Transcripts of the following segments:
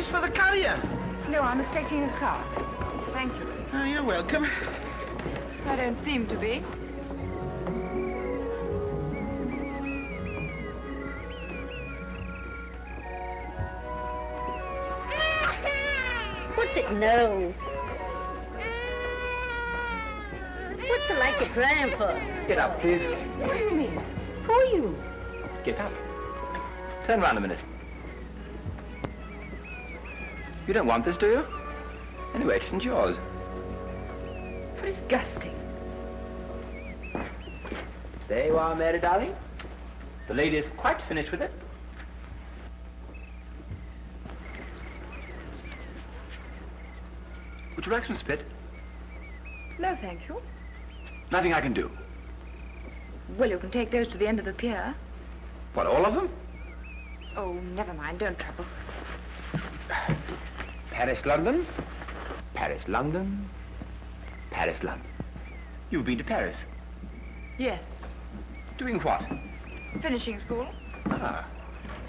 keys for the carrier? No, I'm expecting a car. Thank you. Oh, you're welcome. I don't seem to be. What's it no? What's the like of crying for? Get up, please. What do you mean? Who are you? Get up. Turn round a minute. You don't want this, do you? Anyway, it isn't yours. How disgusting. There you are, Mary, darling. The lady is quite finished with it. Would you like some spit? No, thank you. Nothing I can do. Well, you can take those to the end of the pier. What, all of them? Oh, never mind. Don't trouble. Paris, London. Paris, London. Paris, London. You've been to Paris? Yes. Doing what? Finishing school? Ah.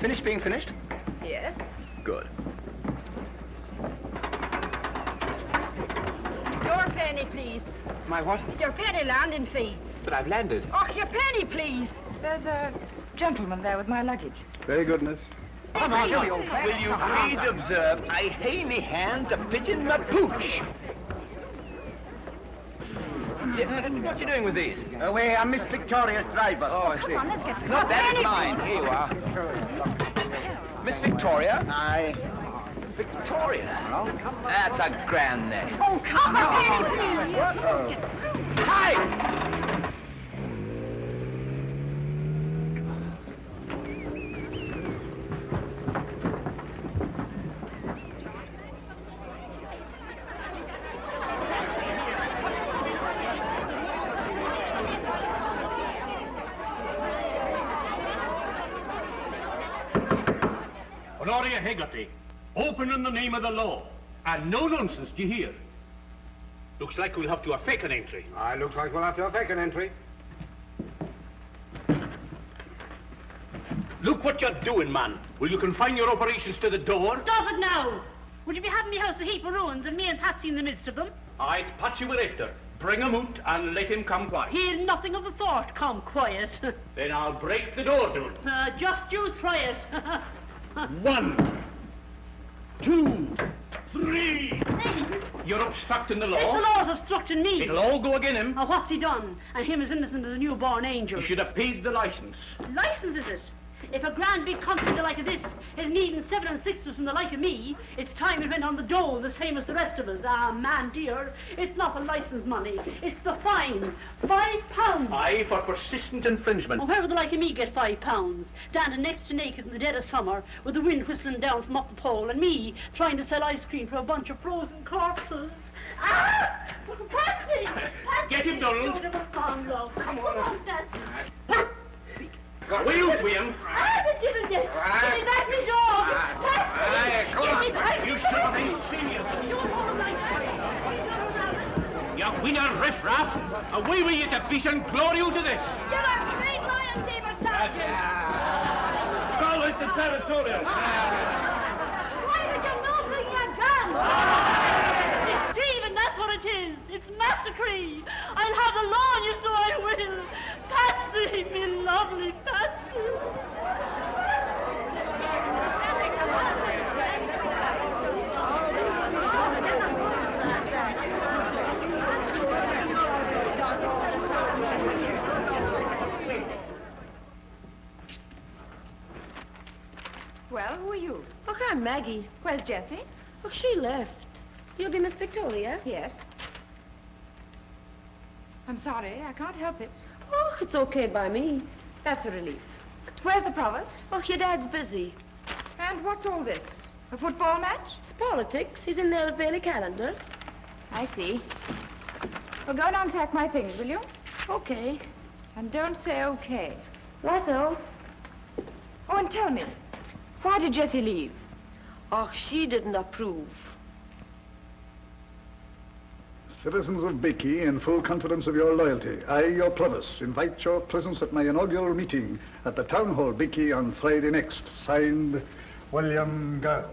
Finished being finished? Yes. Good. Your penny, please. My what? Your penny landing fee. But I've landed. Oh, your penny, please. There's a gentleman there with my luggage. Very good, miss. Come on, will you please observe, I hae me hand to pigeon my pooch. What are you doing with these? Away, I'm Miss Victoria's driver. Oh, I see. Come on, let's get No, that is mine. Here you are. Miss Victoria? Aye. Victoria? That's a grand name. Oh, come on, penny, please. Hi! Honoria Hegarty, open in the name of the law. And no nonsense, do you hear? Looks like we'll have to fake an entry. Aye, looks like we'll have to fake an entry. Look what you're doing, man. Will you confine your operations to the door? Stop it now! Would you be having me house a heap of ruins and me and Patsy in the midst of them? I'd Patsy with Edgar. Bring him out and let him come quiet. He'll nothing of the sort come quiet. Then I'll break the door down. Just you try it. 1, 2, 3. You're obstructing the It's the law. law's obstructing me. It'll all go again him. Oh, what's he done? And him as innocent as a newborn angel. You should have paid the license. License is it? If a grand big country like this is needing 7 and 6 from the like of me, it's time it went on the dole the same as the rest of us. Ah, man dear, it's not the license money, it's the fine. £5. Aye, for persistent infringement. Well, where would the like of me get £5? Standing next to naked in the dead of summer with the wind whistling down from up the pole and me trying to sell ice cream for a bunch of frozen corpses. Ah! Patsy! Patsy! Get him, Donald. Come on, Patsy. Way out with him. Give me back me dog! Aye, come on. Give me back You should have been serious. You winner riffraff. Away with you to peace and glory out of this. You're a great lion, David Sergeant. Call it the territorial. Why did you not bring your gun? It's thieving, that's what it is. It's massacre. I'll have the law on you, so I will. Patsy, me lovely Patsy. Well, who are you? Look, I'm Maggie. Where's Jessie? Oh, she left. You'll be Miss Victoria? Yes. I'm sorry, I can't help it. Oh, it's okay by me. That's a relief. Where's the Provost? Oh, your dad's busy. And what's all this? A football match? It's politics. He's in there with Baillie Callender. I see. Well, go and unpack my things, will you? Okay. And don't say okay. Righto. Oh, and tell me, why did Jessie leave? Oh, she didn't approve. Citizens of Beaky, in full confidence of your loyalty, I, your Provost, invite your presence at my inaugural meeting at the Town Hall, Beaky, on Friday next. Signed, William Girl.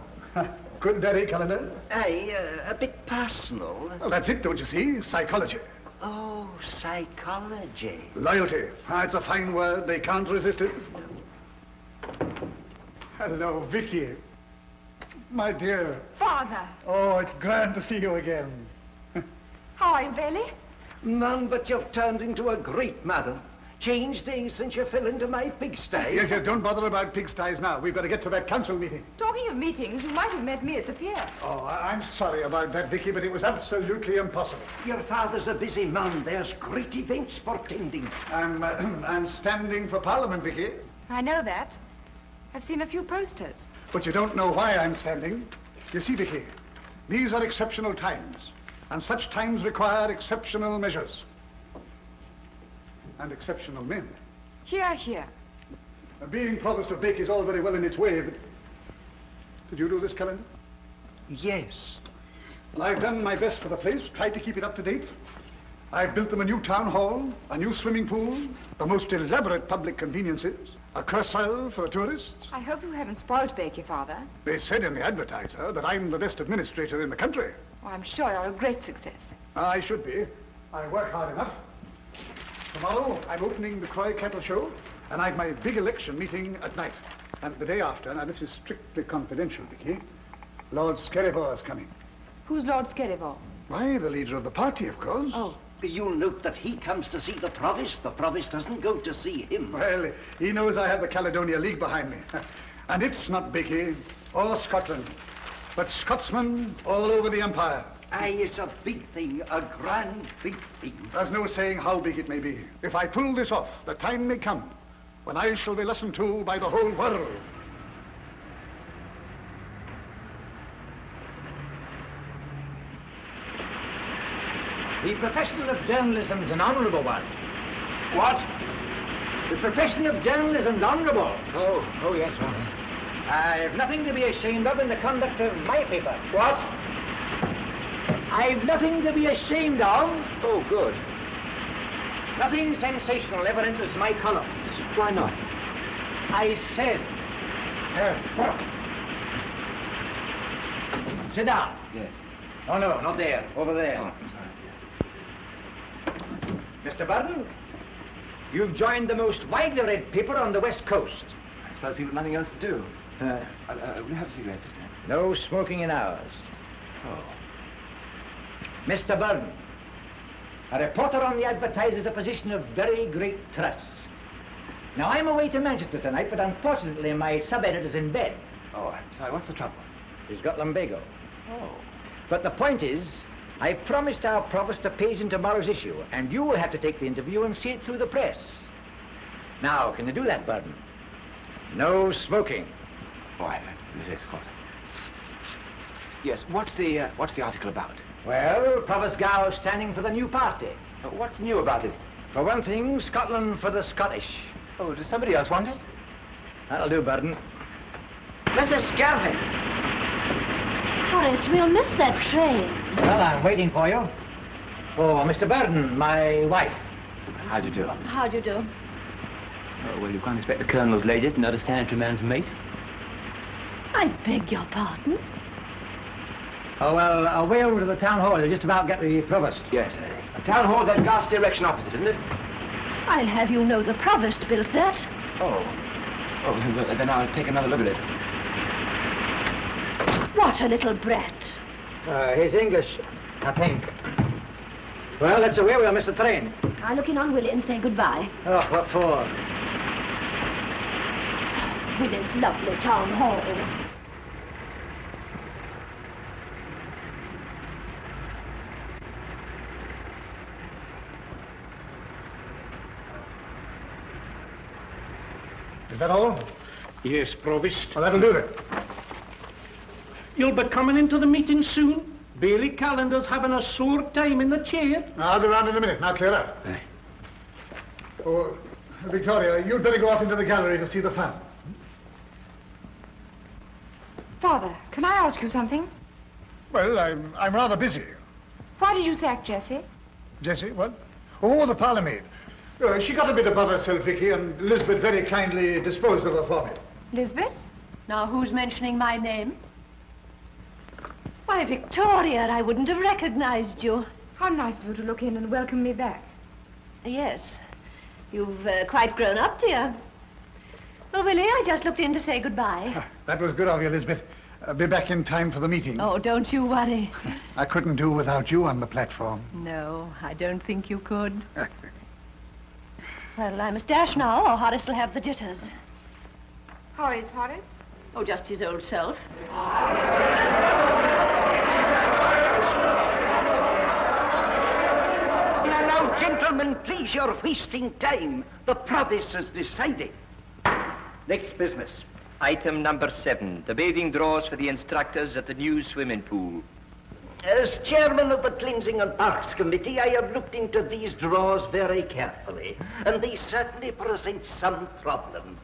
Good daddy, Callender. Aye, a bit personal. Well, that's it, don't you see? Psychology. Oh, psychology. Loyalty. Ah, it's a fine word. They can't resist it. Hello, Vicky. My dear. Father, Oh, it's grand to see you again. how are you, Baillie? None but you've turned into a great madam. Changed days since you fell into my pigsty. Yes, don't bother about pigsties now. We've got to get to that council meeting. Talking of meetings, you might have met me at the pier. Oh, I'm sorry about that, Vicky, but it was absolutely impossible. Your father's a busy man. There's great events portending. I'm standing for Parliament, Vicky. I know that. I've seen a few posters. But you don't know why I'm standing. You see, Vicky, these are exceptional times, and such times require exceptional measures. And exceptional men. Here, here. Being Provost of Bake is all very well in its way, but... Did you do this, Callender? Yes. Well, I've done my best for the place, tried to keep it up to date. I've built them a new town hall, a new swimming pool, the most elaborate public conveniences, a cursail for the tourists. I hope you haven't spoiled Bakey, Father. They said in the advertiser that I'm the best administrator in the country. Oh, I'm sure you're a great success. I should be. I work hard enough. Tomorrow, I'm opening the Croy Cattle Show, and I've my big election meeting at night. And the day after, now this is strictly confidential, Vicky, Lord Skerryvore is coming. Who's Lord Skerryvore? Why, the leader of the party, of course. Oh. You'll note that he comes to see the Provost. The Provost doesn't go to see him. Well, he knows I have the Caledonia League behind me. And it's not Bakey or Scotland, but Scotsmen all over the Empire. Aye, it's a big thing, a grand big thing. There's no saying how big it may be. If I pull this off, the time may come when I shall be listened to by the whole world. The profession of journalism is an honourable one. What? The profession of journalism is honourable. Oh, yes, Father. I've nothing to be ashamed of in the conduct of my paper. What? I've nothing to be ashamed of. Oh, good. Nothing sensational ever enters my columns. Why not? I said... Sit down. Yes. Oh, no, not there. Over there. Oh, Mr. Burdon, you've joined the most widely read paper on the West Coast. I suppose people have nothing else to do. Will you have a cigarette, sister? No smoking in ours. Oh. Mr. Burdon, a reporter on the Advertiser is a position of very great trust. Now, I'm away to Manchester tonight, but unfortunately my sub-editor's in bed. Oh, I'm sorry. What's the trouble? He's got lumbago. Oh. But the point is, I promised our Provost a page in tomorrow's issue, and you will have to take the interview and see it through the press. Now, can you do that, Burdon? No smoking. Oh, yes, of course. Yes, what's the article about? Well, Provost Gow standing for the new party. What's new about it? For one thing, Scotland for the Scottish. Oh, does somebody else want it? That'll do, Burdon. Mrs. Skirving. Horace, we'll miss that train. Well, I'm waiting for you. Oh, Mr. Burdon, my wife. How do you do? How do you do? Oh, well, you can't expect the Colonel's lady to know to stand to a man's mate. I beg your pardon. Oh, well, away over to the town hall. You'll just about get the Provost. Yes, the town hall, that ghastly erection opposite, isn't it? I'll have you know the Provost built that. Oh. Oh, well, then I'll take another look at it. What a little brat. He's English, I think. Well, that's away we'll miss the train. I'll look in on Willie and say goodbye. Oh, what for? Willie's lovely town hall. Is that all? Yes, Provost. Well, that'll do then. You'll be coming into the meeting soon. Baillie Callender's having a sore time in the chair. I'll be round in a minute. Now, clear up. Aye. Oh, Victoria, you'd better go off into the gallery to see the fun. Father, can I ask you something? Well, I'm rather busy. Why did you sack Jessie? Jessie, what? Oh, the parlour maid. She got a bit above herself, Vicky, and Lisbet very kindly disposed of her for me. Lisbet? Now, who's mentioning my name? Why, Victoria, I wouldn't have recognized you. How nice of you to look in and welcome me back. Yes. You've quite grown up, dear. Well, Willie, I just looked in to say goodbye. That was good of you, Lisbet. Be back in time for the meeting. Oh, don't you worry. I couldn't do without you on the platform. No, I don't think you could. Well, I must dash now, or Horace will have the jitters. How is Horace? Oh, just his old self. Now, gentlemen, please, you're wasting time. The Provost has decided. Next business. Item number 7, the bathing draws for the instructors at the new swimming pool. As chairman of the Cleansing and Parks Committee, I have looked into these draws very carefully, and they certainly present some problems.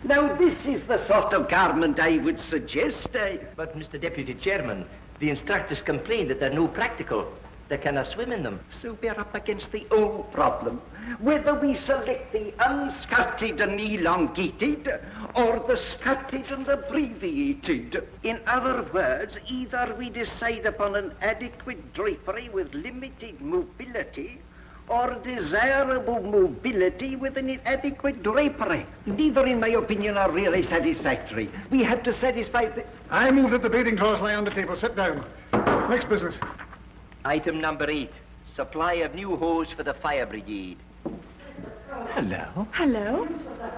Now, this is the sort of garment I would suggest. But, Mr. Deputy Chairman, the instructors complain that they're no practical. They cannot swim in them. So we're up against the old problem, whether we select the unskirted and elongated, or the skirted and abbreviated. In other words, either we decide upon an adequate drapery with limited mobility, or desirable mobility with an inadequate drapery. Neither, in my opinion, are really satisfactory. We have to satisfy the... I move that the bathing drawers lie on the table. Sit down. Next business. Item number 8, supply of new hose for the fire brigade. Hello. Hello.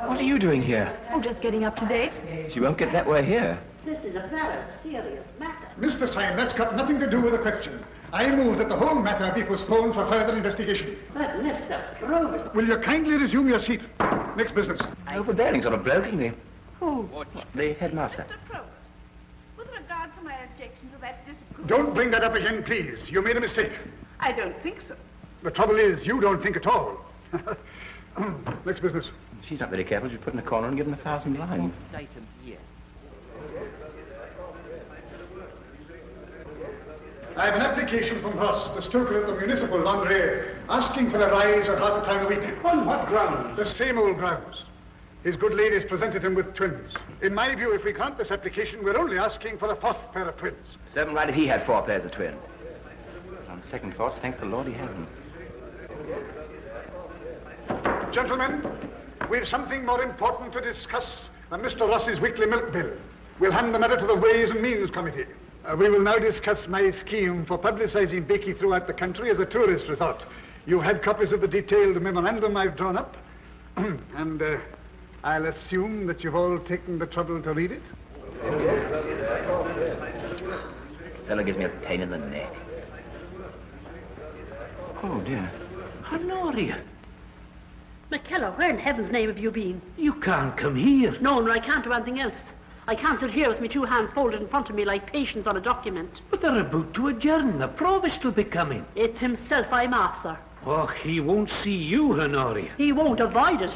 What are you doing here? Oh, just getting up to date. She won't get that way here. This is a very serious matter. Mr. Syme, that's got nothing to do with the question. I move that the whole matter be postponed for further investigation. But, Mr. Provost... Will you kindly resume your seat? Next business. Overbearing sort of bloke, isn't he? Who? The headmaster. Mr. Provost, with regard to my objection to that disapproval... Don't bring that up again, please. You made a mistake. I don't think so. The trouble is, you don't think at all. Next business. She's not very careful. She's put in a corner and given 1,000 lines. Item here. I have an application from Ross, the stoker at the municipal laundry, asking for a rise at half a crown a week. On what grounds? The same old grounds. His good ladies presented him with twins. In my view, if we grant this application, we're only asking for a 4th pair of twins. Serve him right if he had 4 pairs of twins. But on second thoughts, thank the Lord he hasn't. Gentlemen, we've something more important to discuss than Mr. Ross's weekly milk bill. We'll hand the matter to the Ways and Means Committee. We will now discuss my scheme for publicising Bakey throughout the country as a tourist resort. You had copies of the detailed memorandum I've drawn up, and I'll assume that you've all taken the trouble to read it. Fellow gives me a pain in the neck. Oh, dear. Honoria, McKellar, where in heaven's name have you been? you can't come here. No, I can't do anything else. I can't sit here with my 2 hands folded in front of me like patience on a document. But they're about to adjourn. The Provost will be coming. It's himself I'm after. Oh, he won't see you, Honoria. He won't avoid it.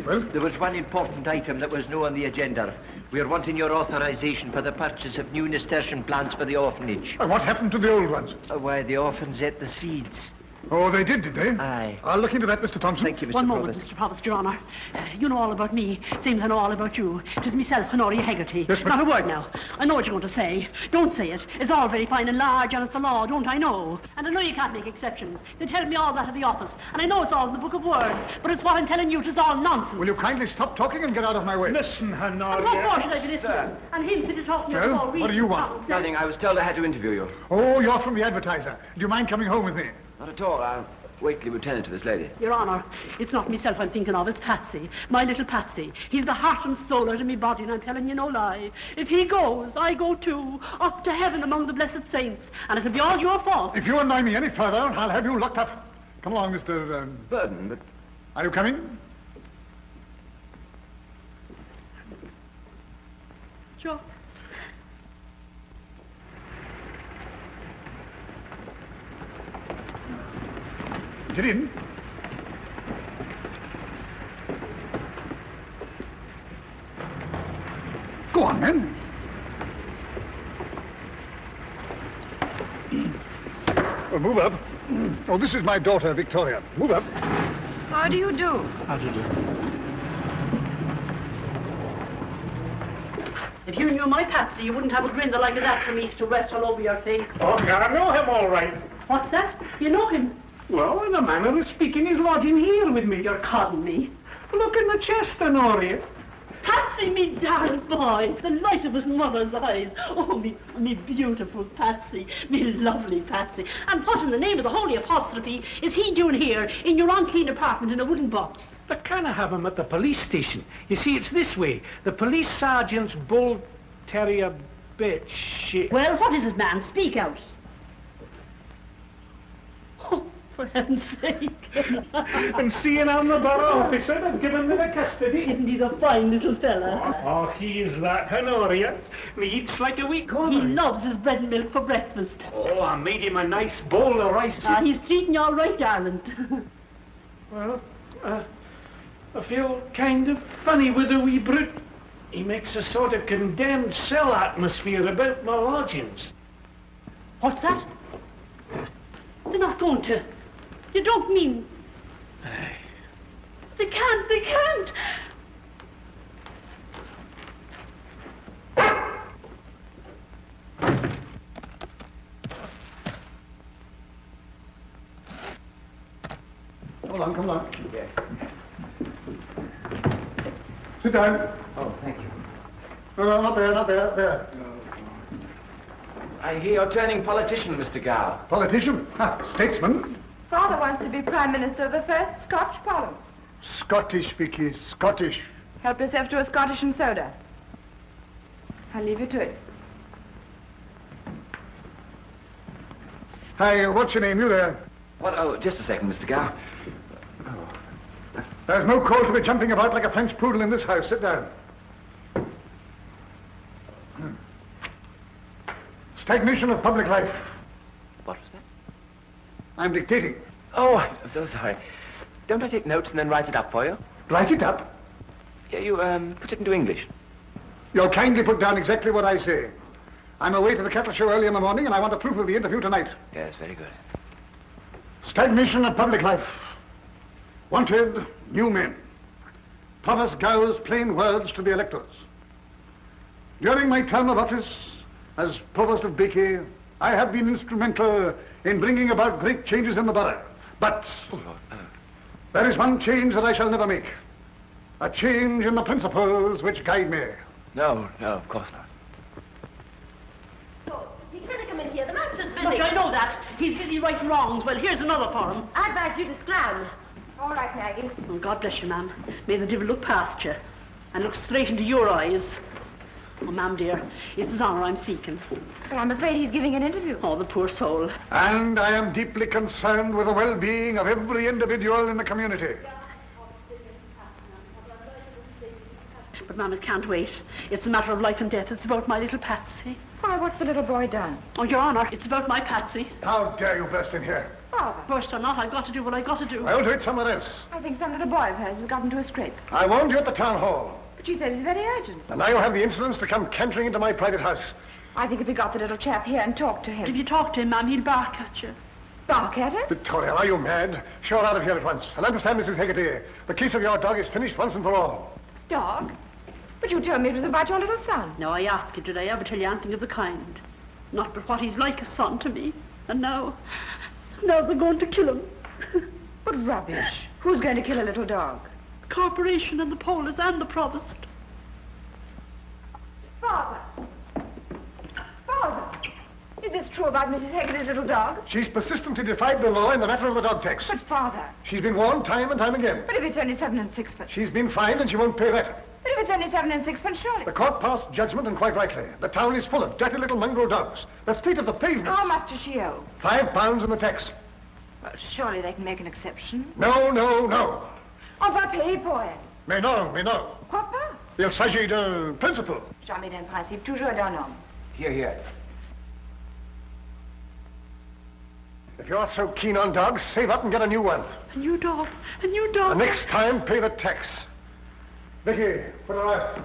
Well, There was one important item that was no on the agenda. We're wanting your authorization for the purchase of new nasturtium plants for the orphanage. what happened to the old ones? Why, the orphans ate the seeds. Oh, they did they? Aye. I'll look into that, Mr. Thompson. Thank you, Mr. One moment, Provost. Mr. Provost, Your Honour. You know all about me, same as I know all about you. It is myself, Honoria Hegarty. Yes, Not a word now. I know what you're going to say. Don't say it. It's all very fine and large, and it's the law, don't I know? And I know you can't make exceptions. They tell me all that at the office, and I know it's all in the book of words, but it's what I'm telling you, it is all nonsense. Will you kindly stop talking and get out of my way? Listen, And Honoria. what more should I be listening? And him to talk to me Well, about all what do you want? reasons. Nothing. I was told I had to interview you. Oh, you're from the Advertiser. Do you mind coming home with me? Not at all. I'll wait till lieutenant to this lady. Your Honour, it's not myself I'm thinking of, it's Patsy. My little Patsy. He's the heart and soul out of me body, and I'm telling you no lie. If he goes, I go too, up to heaven among the blessed saints. And it'll be all your fault. If you annoy me any further, I'll have you locked up. Come along, Mr. Burdon, but Are you coming? Sure. Get in. Go on, then. Well, move up. Oh, this is my daughter, Victoria. Move up. How do you do? How to do? If you knew my Patsy, you wouldn't have a grin the like of that from east to west all over your face. Oh, I know him all right. What's that? You know him? Well, in a manner of speaking, he's lodging here with me. You're codding me. Look in the chest, Honoria. Patsy, me darling boy, the light of his mother's eyes. Oh, me beautiful Patsy, me lovely Patsy. And what in the name of the holy apostrophe is he doing here in your unclean apartment in a wooden box? They can't have him at the police station. You see, it's this way. The police sergeant's bull terrier bitch. Well, what is it, man? Speak out. Oh, for heaven's sake. And seeing I'm the borough officer, I've given me the custody. Isn't he the fine little fella? Oh, he's that, Honoria. He eats like a weak woman. He loves his bread and milk for breakfast. Oh, I made him a nice bowl of rice. He's treating you all right, darling. Well, I feel kind of funny with the wee brute. He makes a sort of condemned cell atmosphere about my lodgings. What's that? They're not going to. You don't mean... They can't. Come along. Yeah. Sit down. Oh, thank you. No, not there. I hear you're turning politician, Mr. Gow. Politician? Statesman? Father wants to be Prime Minister of the first Scotch Parliament. Scottish, Vicky, Scottish. Help yourself to a Scottish and soda. I'll leave you to it. Hi, what's your name? You there? What? Oh, just a second, Mr. Gow. There's no call to be jumping about like a French poodle in this house. Sit down. Stagnation of public life. What was that? I'm dictating. Oh, I'm so sorry. Don't I take notes and then write it up for you? Write it up. Yeah, you, put it into English. You'll kindly put down exactly what I say. I'm away to the cattle show early in the morning, and I want a proof of the interview tonight. Yes, very good. Stagnation of public life. Wanted new men. Provost Gow's plain words to the electors. During my term of office as Provost of Baillie, I have been instrumental in bringing about great changes in the borough. But there is one change that I shall never make. A change in the principles which guide me. No, of course not. He'd better come in here. The master's busy. Look, I know that. He's busy righting wrongs. Well, here's another for him. I advise you to scram. All right, Maggie. Oh, God bless you, ma'am. May the devil look past you and look straight into your eyes. Oh, ma'am, dear, it's his honour I'm seeking. Well, I'm afraid he's giving an interview. Oh, the poor soul. And I am deeply concerned with the well-being of every individual in the community. But, ma'am, it can't wait. It's a matter of life and death. It's about my little Patsy. Why, what's the little boy done? Oh, Your Honour, it's about my Patsy. How dare you burst in here? Father, Burst or not, I've got to do what I've got to do. I'll do it somewhere else. I think some little boy of hers has got into a scrape. I warned you at the town hall. But she said it's very urgent. And now you have the insolence to come cantering into my private house. I think if we got the little chap here and talked to him... If you talk to him, ma'am, he'll bark at you. Bark at us? Victoria, are you mad? Show her out of here at once. And understand, Mrs. Hegarty, the case of your dog is finished once and for all. Dog? But you told me it was about your little son. No, I ask you, did I ever tell you anything of the kind? Not but what he's like a son to me. And now they're going to kill him. What rubbish. Who's going to kill a little dog? The corporation and the polis and the provost. Father! Father! Is this true about Mrs. Hegarty's little dog? She's persistently defied the law in the matter of the dog tax. But, Father... She's been warned time and time again. But if it's only 7 and 6pence... She's been fined and she won't pay that. But if it's only 7 and 6pence, surely... The court passed judgment, and quite rightly. The town is full of dirty little mongrel dogs. The state of the pavement... How much does she owe? £5 in the tax. Well, surely they can make an exception. No. On va payer pour elle. Mais non. Quoi pas? Il s'agit d'un principle. Jamais d'un principe, toujours d'un homme. Here. If you're so keen on dogs, save up and get a new one. A new dog. The next time, pay the tax. Vicky, put her out.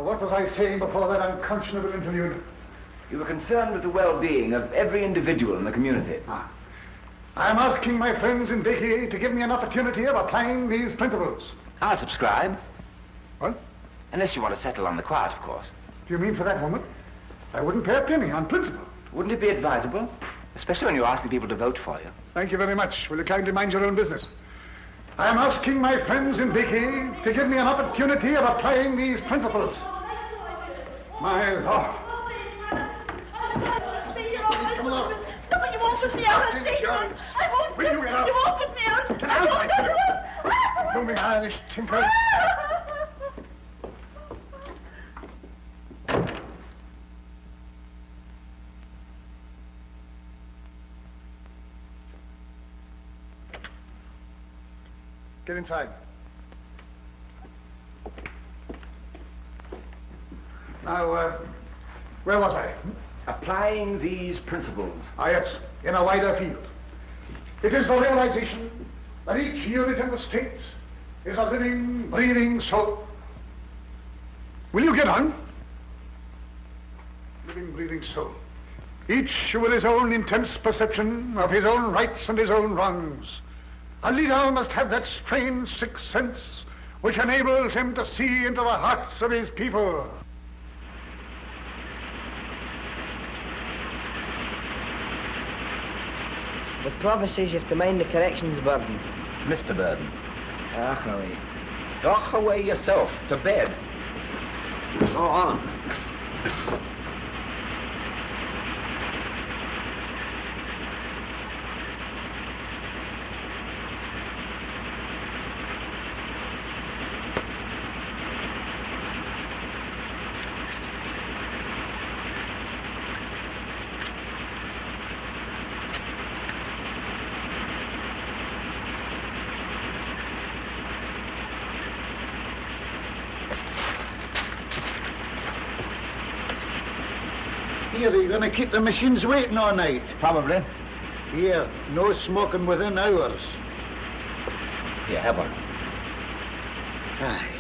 What was I saying before that unconscionable interlude? You were concerned with the well-being of every individual in the community. I am asking my friends in Baillie to give me an opportunity of applying these principles. I'll subscribe. What? Unless you want to settle on the quiet, of course. Do you mean for that woman? I wouldn't pay a penny on principle. Wouldn't it be advisable? Especially when you're asking people to vote for you. Thank you very much. Will you kindly mind your own business? I am asking my friends in Baillie to give me an opportunity of applying these principles. My Lord. Come along. No, you won't put me out. I won't. Will you get out? You won't put me out. Get out, I tell you. Blooming Irish tinker. Get inside. Now, where was I? Applying these principles. Ah, yes, in a wider field. It is the realization that each unit in the state is a living, breathing soul. Will you get on? Living, breathing soul. Each with his own intense perception of his own rights and his own wrongs. A leader must have that strange sixth sense which enables him to see into the hearts of his people. The Provost says you have to mind the corrections, Burdon. Mr. Burdon. Ach, away. Talk away yourself. To bed. Go on. Here, are you going to keep the machines waiting all night? Probably. Here, no smoking within hours. Here, have one. Aye.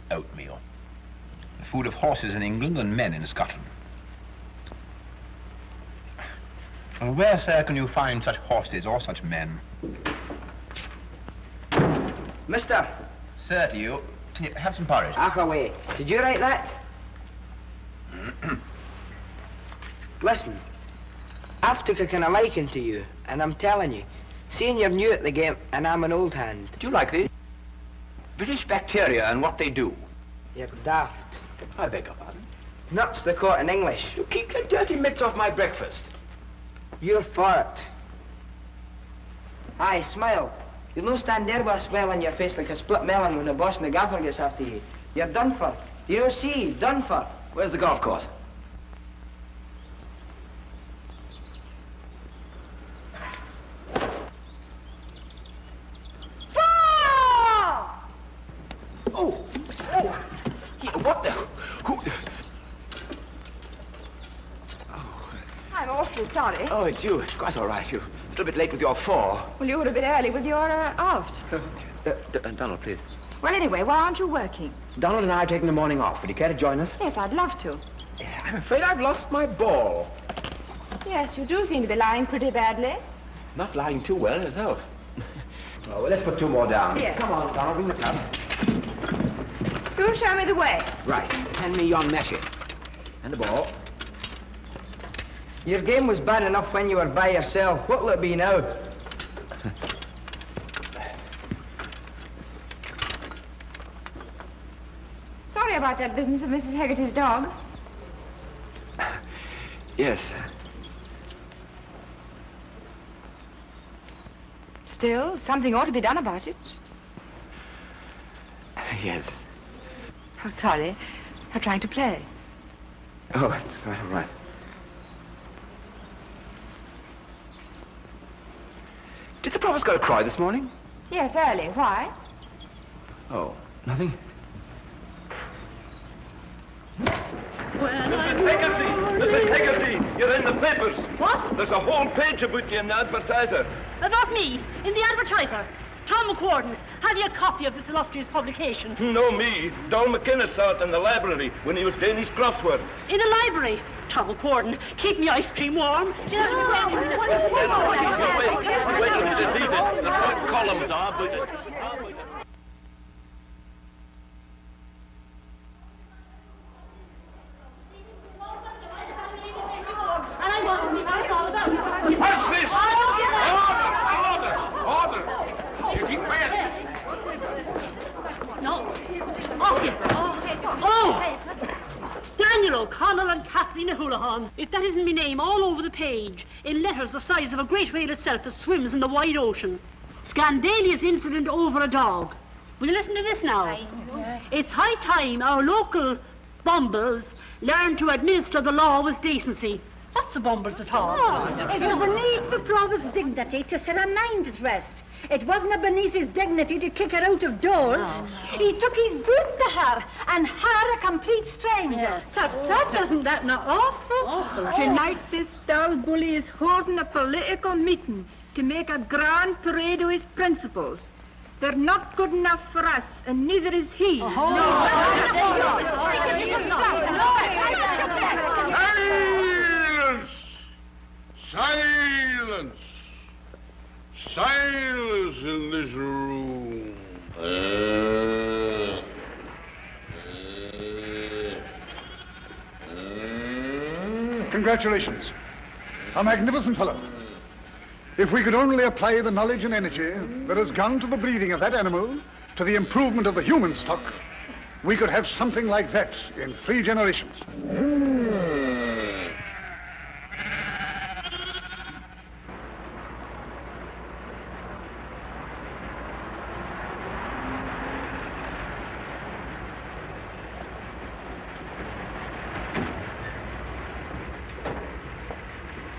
Oatmeal. The food of horses in England and men in Scotland. Well, where, sir, can you find such horses or such men? Mister. Sir, to you. Can you have some porridge? Ach, away. Did you write that? Listen, I've took a kind of liking to you, and I'm telling you, seeing you're new at the game, and I'm an old hand. Do you like these? British bacteria and what they do. You're daft. I beg your pardon. Nuts the court in English. You keep your dirty mitts off my breakfast. You're for it. Aye, smile. You'll no stand there with a smile on your face like a split melon when the boss and the gaffer gets after you. You're done for. Do you see? Done for. Where's the golf course? Oh! Here, what the... Who... I'm awfully sorry. Oh, it's you. It's quite all right. You're a little bit late with your four. Well, you were a bit early with your aft. Donald, please. Well, anyway, why aren't you working? Donald and I are taking the morning off. Would you care to join us? Yes, I'd love to. I'm afraid I've lost my ball. Yes, you do seem to be lying pretty badly. Not lying too well yourself. Oh, well, let's put two more down. Yes. Come on, Donald, bring the club. Do show me the way. Right. Hand me your mashie. And the ball. Your game was bad enough when you were by yourself. What'll it be now? Sorry about that business of Mrs. Hegarty's dog. Yes. Still, something ought to be done about it. Yes. Oh, sorry. I'm trying to play. Oh, it's quite all right. Did the Provost go to Croy this morning? Yes, early. Why? Oh, nothing? Mrs. Hegarty, you're in the papers. What? There's a whole page about you in the advertiser. Not me. In the advertiser. Tom McNaughton. Have you a copy of this illustrious publication? No, me. Don McKenna saw it in the library when he was doing his crossword. In the library? Tom Quentin, keep me ice cream warm. Wait till you see it. The front columns are, but... And I wasn't all about it. What's this? Order! You keep quiet. No. Oh! Daniel O'Connell and Kathleen O'Houlihan. If that isn't my name all over the page, in letters the size of a great whale itself that swims in the wide ocean. Scandalous incident over a dog. Will you listen to this now? It's high time our local bumbles learn to administer the law with decency. What's the bumbles at all? It was beneath the Provost's dignity to set her mind at rest. It wasn't beneath his dignity to kick her out of doors. He took his broom to her, and her a complete stranger. Isn't that not awful? Tonight this dull bully is holding a political meeting to make a grand parade of his principles. They're not good enough for us, and neither is he. Silence! Silence in this room. Congratulations. A magnificent fellow. If we could only apply the knowledge and energy that has gone to the breeding of that animal, to the improvement of the human stock, we could have something like that in 3 generations.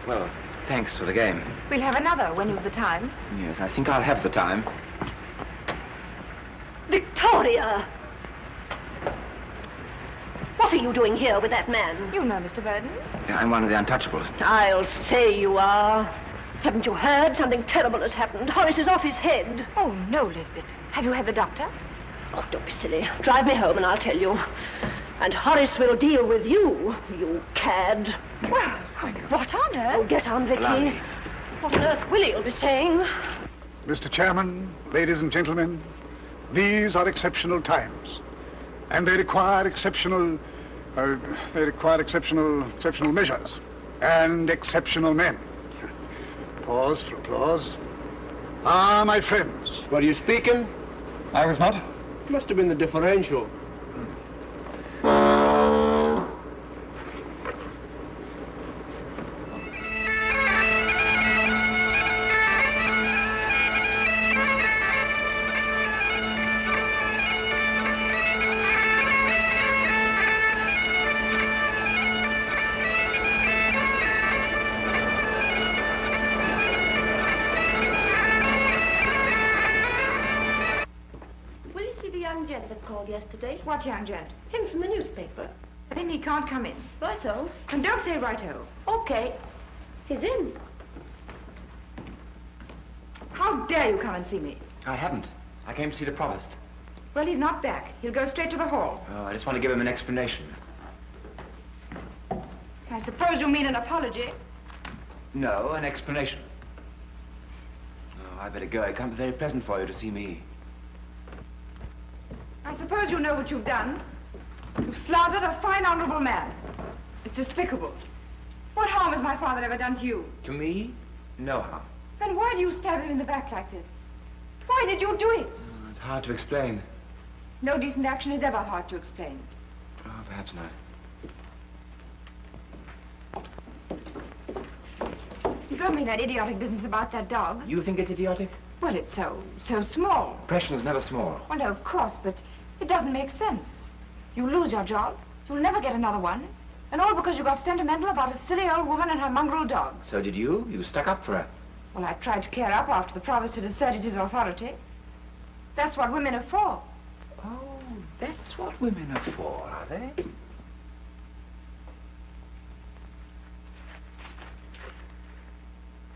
Well, thanks for the game. We'll have another when you've the time. Yes, I think I'll have the time. Victoria! What are you doing here with that man? You know Mr. Burdon. I'm one of the untouchables. I'll say you are. Haven't you heard? Something terrible has happened. Horace is off his head. Oh, no, Lisbet. Have you had the doctor? Oh, don't be silly. Drive me home and I'll tell you. And Horace will deal with you, you cad. Well, what on earth? Oh, get on, Vicky. What on earth will he be saying? Mr. Chairman, ladies and gentlemen, these are exceptional times, and they require exceptional measures and exceptional men. Pause for applause. Ah, my friends. Were you speaking? I was not. Must have been the differential. Yesterday. What young gent? Him from the newspaper. I think he can't come in. Righto. And don't say righto. Okay. He's in. How dare you come and see me? I haven't. I came to see the Provost. Well, he's not back. He'll go straight to the hall. Oh, I just want to give him an explanation. I suppose you mean an apology. No, an explanation. Oh, I better go. It can't be very pleasant for you to see me. I suppose you know what you've done. You've slandered a fine, honorable man. It's despicable. What harm has my father ever done to you? To me? No harm. Then why do you stab him in the back like this? Why did you do it? Oh, it's hard to explain. No decent action is ever hard to explain. Oh, perhaps not. You don't mean that idiotic business about that dog? You think it's idiotic? Well, it's so small. Impression's never small. Well, no, of course, but it doesn't make sense. You lose your job, you'll never get another one, and all because you got sentimental about a silly old woman and her mongrel dog. So did you? You stuck up for her. Well, I tried to clear up after the Provost had asserted his authority. That's what women are for. Oh, that's what women are for, are they?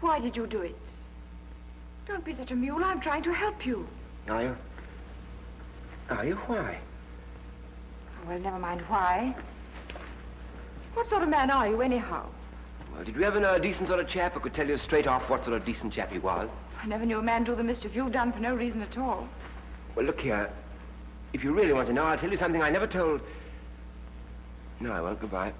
Why did you do it? Don't be such a mule. I'm trying to help you. Are you? Are you? Why? Well, never mind why. What sort of man are you, anyhow? Well, did you ever know a decent sort of chap who could tell you straight off what sort of decent chap he was? I never knew a man do the mischief you've done for no reason at all. Well, look here. If you really want to know, I'll tell you something I never told... No, I won't. Goodbye.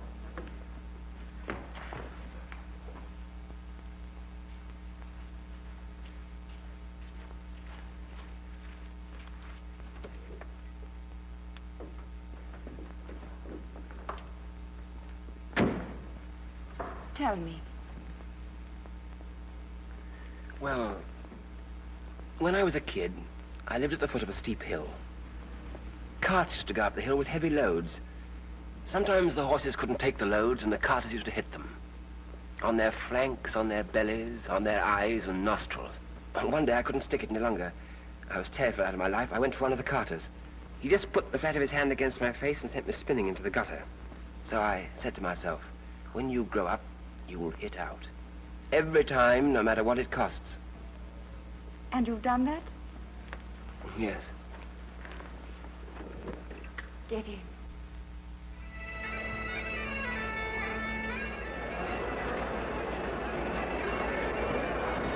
Tell me. Well, when I was a kid, I lived at the foot of a steep hill. Carts used to go up the hill with heavy loads. Sometimes the horses couldn't take the loads and the carters used to hit them. On their flanks, on their bellies, on their eyes and nostrils. And one day I couldn't stick it any longer. I was terrified out of my life. I went for one of the carters. He just put the flat of his hand against my face and sent me spinning into the gutter. So I said to myself, when you grow up, you will hit out. Every time, no matter what it costs. And you've done that? Yes. Get in.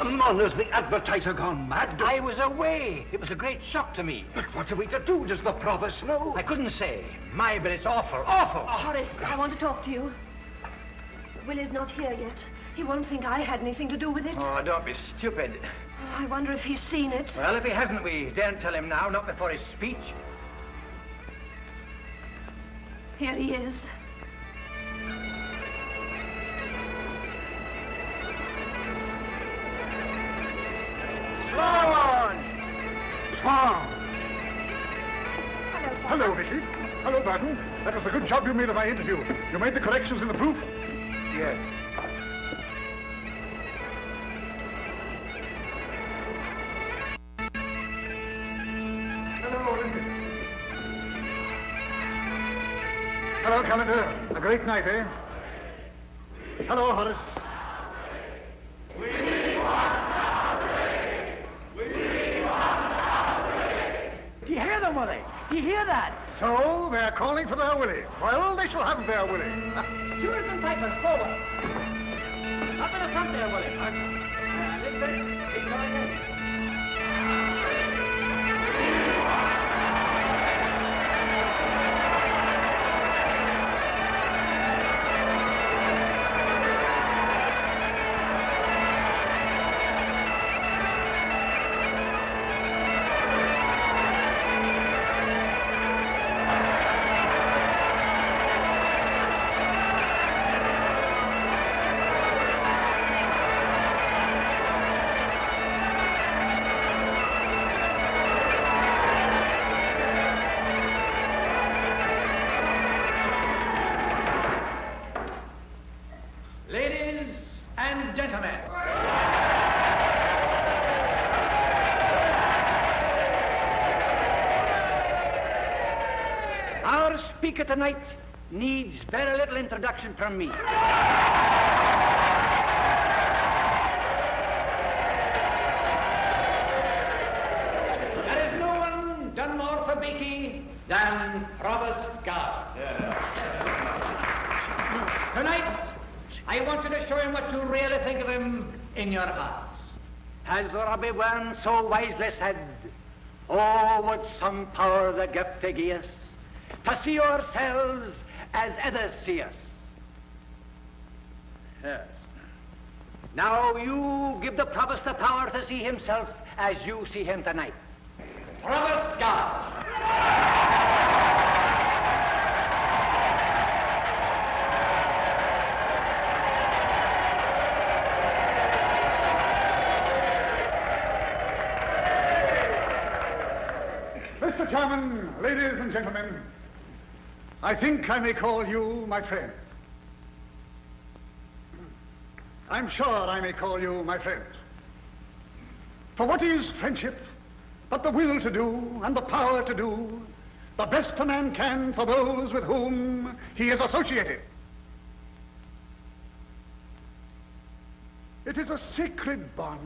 Man, has the advertiser gone mad? I was away. It was a great shock to me. But what are we to do? Does the Provost know? I couldn't say. But it's awful, awful. Oh, Horace, I want to talk to you. Willie's not here yet. He won't think I had anything to do with it. Oh, don't be stupid. Oh, I wonder if he's seen it. Well, if he hasn't, we daren't tell him now, not before his speech. Here he is. Swan! Swan! Hello, Vicky. Hello, Burdon. That was a good job you made of my interview. You made the corrections in the proof? Yes. Hello, Lindsay. Hello, Callender. A great night, eh? Hello, Horace. We want outrage! We want outrage! Do you hear them, Willie? Do you hear that? So, they're calling for their Willie. Well, they shall have their Willie. Shooters and pipers, forward. Up in the front there, Willie. Lisbet, keep going in. Speaker tonight needs very little introduction from me. There is no one done more for Beaky than Provost Guard. Tonight, I wanted to show him what you really think of him in your hearts. As Robbie Byrne so wisely said, oh, would some power the gift to give us, to see ourselves as others see us. Yes. Now you give the Provost the power to see himself as you see him tonight. Provost Guard. Mr. Chairman, ladies and gentlemen, I think I may call you my friends. I'm sure I may call you my friends. For what is friendship but the will to do and the power to do the best a man can for those with whom he is associated? It is a sacred bond,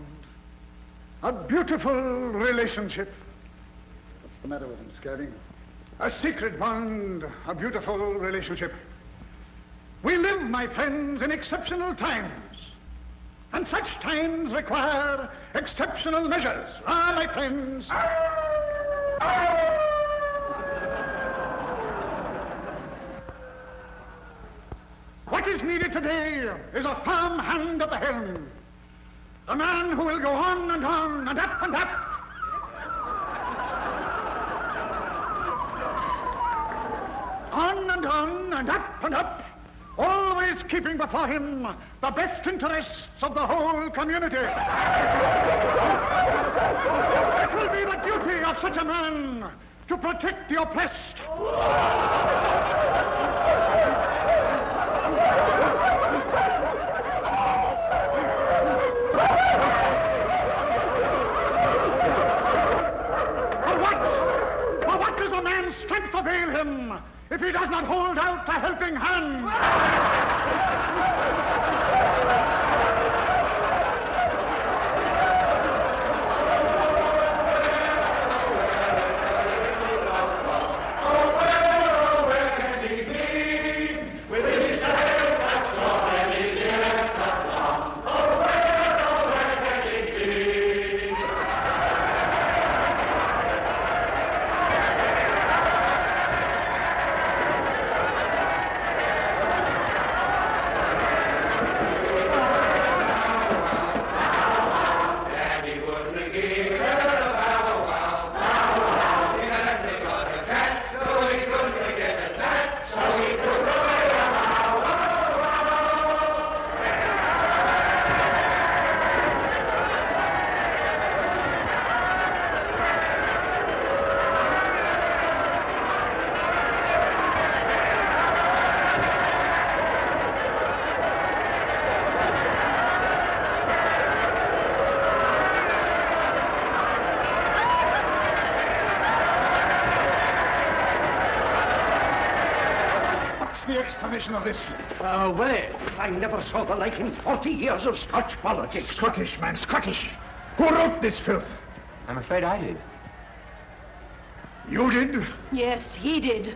a beautiful relationship, the matter with him, Skirving? A secret bond, a beautiful relationship. We live, my friends, in exceptional times. And such times require exceptional measures. Ah, my friends. What is needed today is a firm hand at the helm. A man who will go on and on and up and up. On and on and up and up. Always keeping before him the best interests of the whole community. It will be the duty of such a man to protect the oppressed. For what does a man's strength avail him if he does not hold out a helping hand? Of this. Well, I never saw the like in 40 years of Scotch politics. Scottish, man, Scottish. Who wrote this filth? I'm afraid I did. You did? Yes, he did.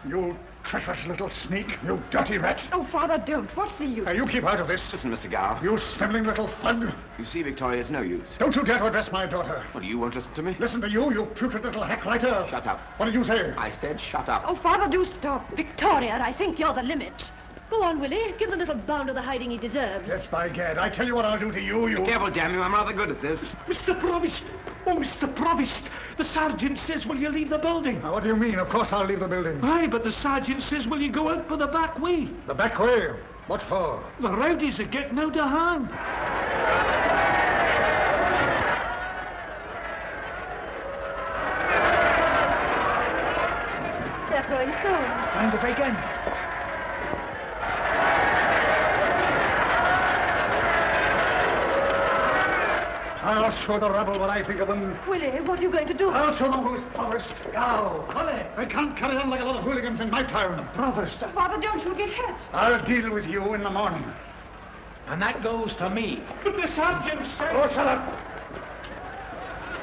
You treacherous little sneak, you dirty rat. Oh, Father, don't. What's the use? You keep out of this. Listen, Mr. Gow. You sniveling little thug. You see, Victoria, it's no use. Don't you dare to address my daughter. What, you won't listen to me? Listen to you, you putrid little hack-writer. Shut up. What did you say? I said shut up. Oh, Father, do stop. Victoria, I think you're the limit. Go on, Willie. Give the little bounder the hiding he deserves. Yes, by gad. I tell you what I'll do to you, you... Be careful, damn you. I'm rather good at this. Mr. Provost! Oh, Mr. Provost! The sergeant says, will you leave the building? Now, what do you mean? Of course I'll leave the building. Aye, but the sergeant says, will you go out for the back way? The back way? What for? The rowdies are getting out of hand. They're throwing stones. Time to break in. I'll show the rabble what I think of them. Willie, what are you going to do? I'll show them who's Provost. Go, Willie. I can't carry on like a lot of hooligans in my town. Provost. Father, don't you get hurt. I'll deal with you in the morning. And that goes to me. But the sergeant said... Oh, shut up.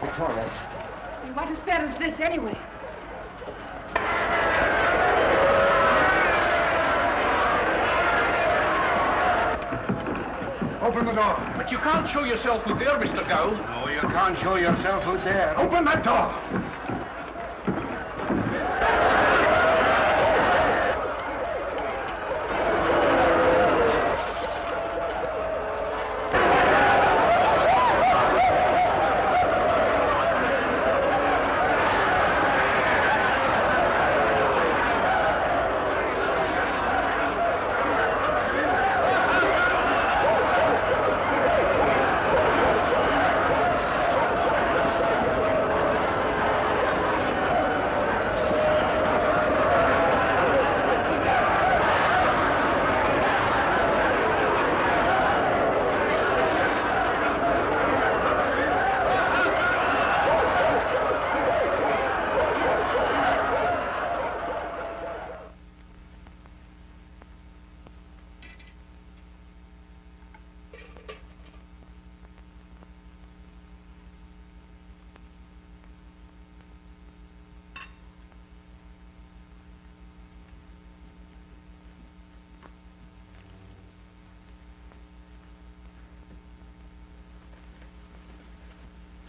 Victoria. What affair is this, anyway? Open the door. But you can't show yourself out there, Mr. Gow. No, you can't show yourself out there. Open that door.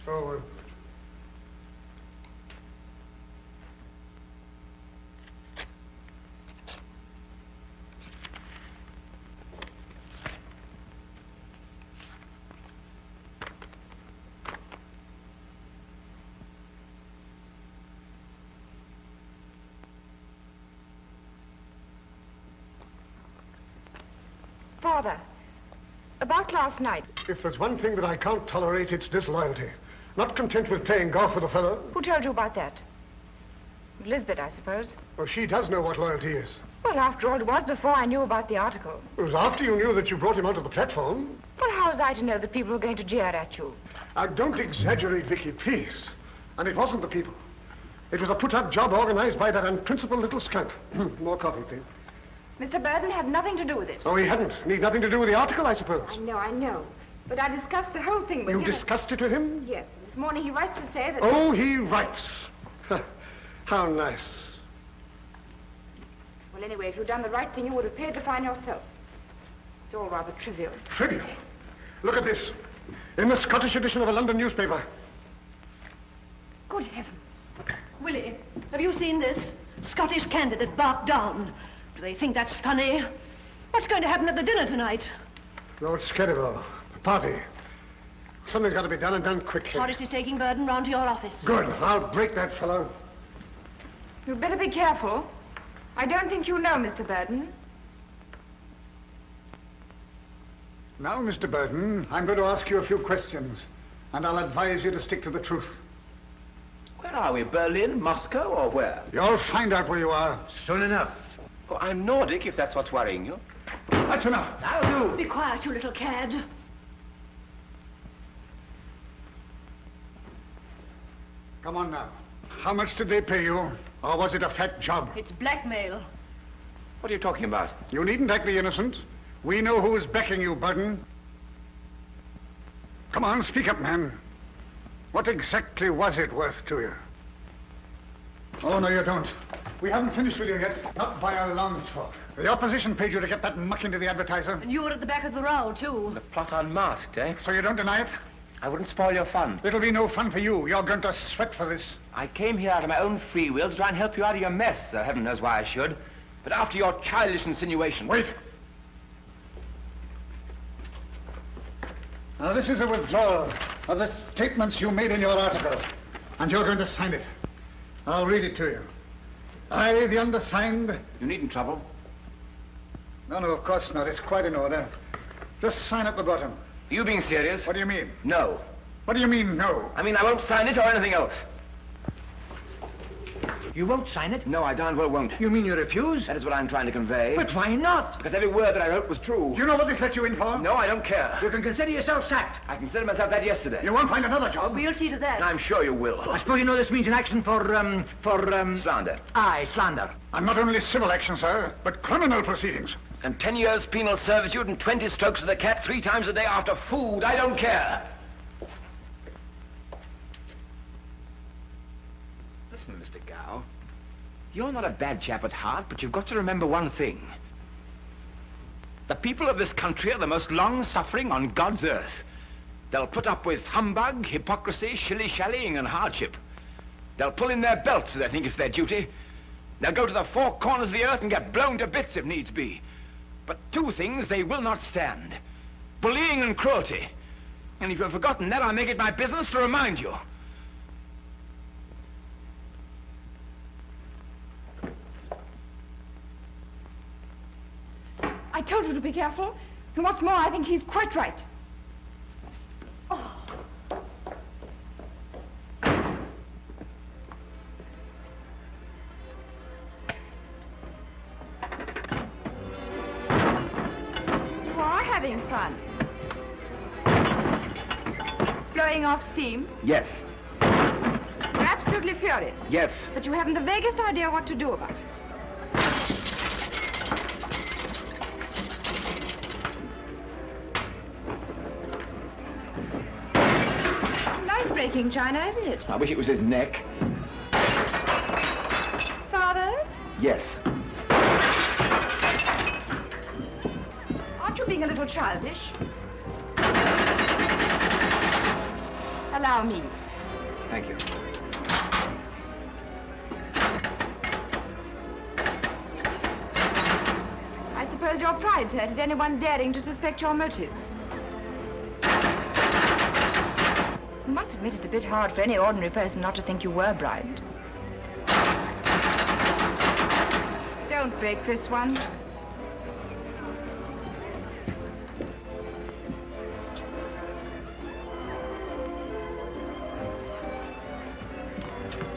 So, Father, about last night. if there's one thing that I can't tolerate, it's disloyalty. Not content with playing golf with a fellow. Who told you about that? Lisbet, I suppose. Oh, she does know what loyalty is. Well, after all, it was before I knew about the article. It was after you knew that you brought him onto the platform. Well, how was I to know that people were going to jeer at you? Now, don't exaggerate, Vicky, please. And it wasn't the people. It was a put-up job organized by that unprincipled little skunk. More coffee, please. Mr. Burdon had nothing to do with it. Oh, he hadn't. Need nothing to do with the article, I suppose. I know. But I discussed the whole thing with him. You discussed it with him? Yes. This morning he writes to say that... Oh, he writes. How nice. Well, anyway, if you'd done the right thing, you would have paid the fine yourself. It's all rather trivial. Trivial? Look at this. In the Scottish edition of a London newspaper. Good heavens. Willie, have you seen this? Scottish candidate barked down. Do they think that's funny? What's going to happen at the dinner tonight? Lord Skerryvore, the party. Something's got to be done and done quickly. Horace is taking Burdon round to your office. Good. I'll break that fellow. You'd better be careful. I don't think you know Mr. Burdon. Now, Mr. Burdon, I'm going to ask you a few questions, and I'll advise you to stick to the truth. Where are we? Berlin, Moscow, or where? You'll find out where you are soon enough. Oh, I'm Nordic, if that's what's worrying you. That's enough. That'll do. Be quiet, you little cad. Come on now. How much did they pay you? Or was it a fat job? It's blackmail. What are you talking about? You needn't act the innocent. We know who is backing you, Burdon. Come on, speak up, man. What exactly was it worth to you? Oh, no, you don't. We haven't finished with you yet. Not by a long shot. The opposition paid you to get that muck into the advertiser. And you were at the back of the row, too. The plot unmasked, eh? So you don't deny it? I wouldn't spoil your fun. It'll be no fun for you. You're going to sweat for this. I came here out of my own free will to try and help you out of your mess, though heaven knows why I should. But after your childish insinuation... Wait. Now, this is a withdrawal of the statements you made in your article. And you're going to sign it. I'll read it to you. I, the undersigned... You needn't trouble. No, of course not. It's quite in order. Just sign at the bottom. Are you being serious? What do you mean? No. What do you mean, no? I mean, I won't sign it or anything else. You won't sign it? No, I darn well won't. You mean you refuse? That is what I'm trying to convey. But why not? Because every word that I wrote was true. Do you know what they let you in for? No, I don't care. You can consider yourself sacked. I considered myself that yesterday. You won't find another job. We'll see to that. I'm sure you will. I suppose you know this means an action for Slander. Aye, slander. And not only civil action, sir, but criminal proceedings. And 10 years penal servitude and 20 strokes of the cat 3 times a day after food. I don't care. Listen, Mr. Gow. You're not a bad chap at heart, but you've got to remember one thing. The people of this country are the most long-suffering on God's earth. They'll put up with humbug, hypocrisy, shilly-shallying, and hardship. They'll pull in their belts if they think it's their duty. They'll go to the 4 corners of the earth and get blown to bits if needs be. But 2 things they will not stand. Bullying and cruelty. And if you've forgotten that, I'll make it my business to remind you. I told you to be careful. And what's more, I think he's quite right. Oh. You are having fun. Blowing off steam? Yes. You're absolutely furious. Yes. But you haven't the vaguest idea what to do about it. Breaking china, isn't it? I wish it was his neck. Father? Yes. Aren't you being a little childish? Allow me. Thank you. I suppose your pride's hurt at anyone daring to suspect your motives. You must admit it's a bit hard for any ordinary person not to think you were bribed. Don't break this one.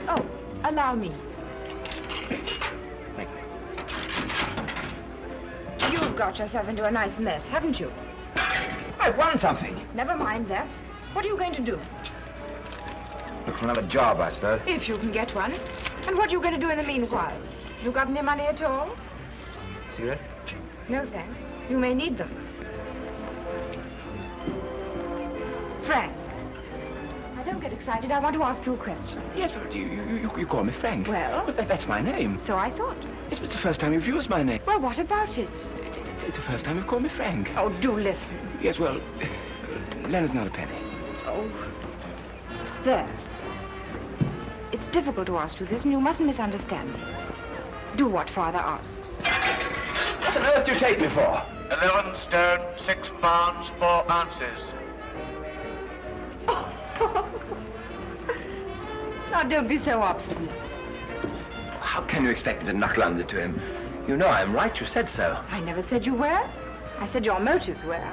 Oh, allow me. Thank you. You've got yourself into a nice mess, haven't you? I've won something. Never mind that. What are you going to do? Look for another job, I suppose. If you can get one. And what are you going to do in the meanwhile? You got any money at all? Cigarette? No, thanks. You may need them. Frank. Now, don't get excited. I want to ask you a question. Yes, but you call me Frank. Well? But that's my name. So I thought. Yes, but it's the first time you've used my name. Well, what about it? It's the first time you've called me Frank. Oh, do listen. Yes, well, Leonard's not a penny. Oh. There. It's difficult to ask you this, and you mustn't misunderstand me. Do what Father asks. What on earth do you take me for? 11 stone, 6 pounds, 4 ounces. Now, don't be so obstinate. How can you expect me to knuckle under to him? You know I'm right. You said so. I never said you were. I said your motives were.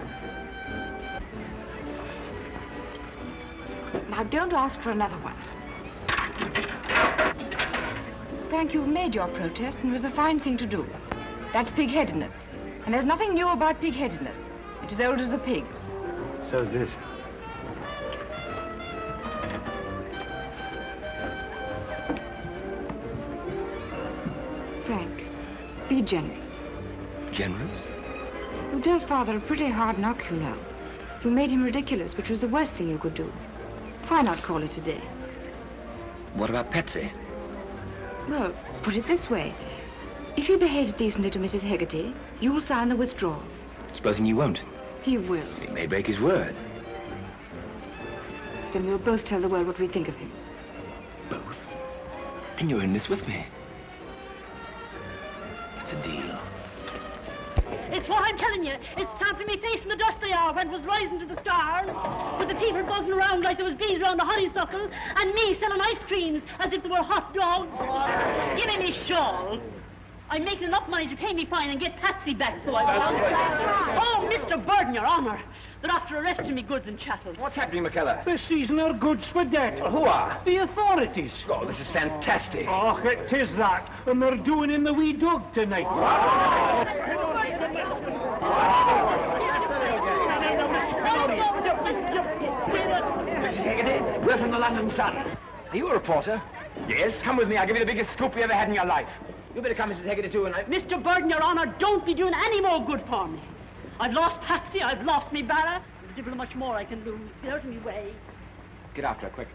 Now, don't ask for another one. Frank, you've made your protest, and it was a fine thing to do. That's pig-headedness. And there's nothing new about pig-headedness. It's as old as the pigs. So's this. Frank, be generous. Generous? You dealt Father a pretty hard knock, you know. You made him ridiculous, which was the worst thing you could do. Why not call it a day? What about Patsy? Well, put it this way. If he behaves decently to Mrs. Hegarty, you'll sign the withdrawal. Supposing you won't? He will. He may break his word. Then we'll both tell the world what we think of him. Both? And you're in this with me. It's a deal. It's what I'm telling you. It's stamping me face in the dust they are when it was rising to the stars, with the people buzzing around like there was bees around the honeysuckle, and me selling ice creams as if they were hot dogs. Give me me shawl. I'm making enough money to pay me fine and get Patsy back, so I will. Oh, Mr. Burdon, Your Honour. They're after arresting me goods and chattels. What's happening, McKellar? They're seizing our goods for debt. Who are? The authorities. Oh, this is fantastic. Oh, it is that. And they're doing in the wee dog tonight. Mrs. Hegarty, we're from the London Sun. Are you a reporter? Yes. Come with me. I'll give you the biggest scoop you ever had in your life. You better come, Mrs. Hegarty, too, and Mr. Burdon, Your Honour, don't be doing any more good for me. I've lost Patsy, I've lost me Barra. There's a devil much more I can lose. Get out of me way. Get after her, quick.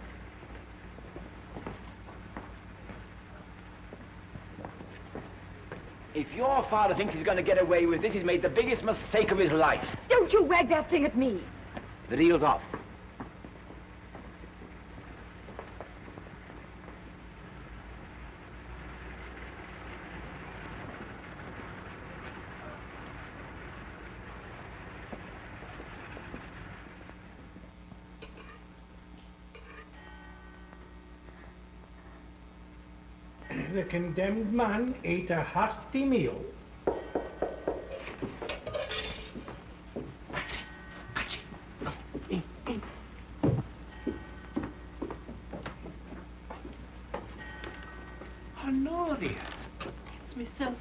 If your father thinks he's going to get away with this, he's made the biggest mistake of his life. Don't you wag that thing at me. The deal's off. The condemned man ate a hearty meal. Honoria. It's myself.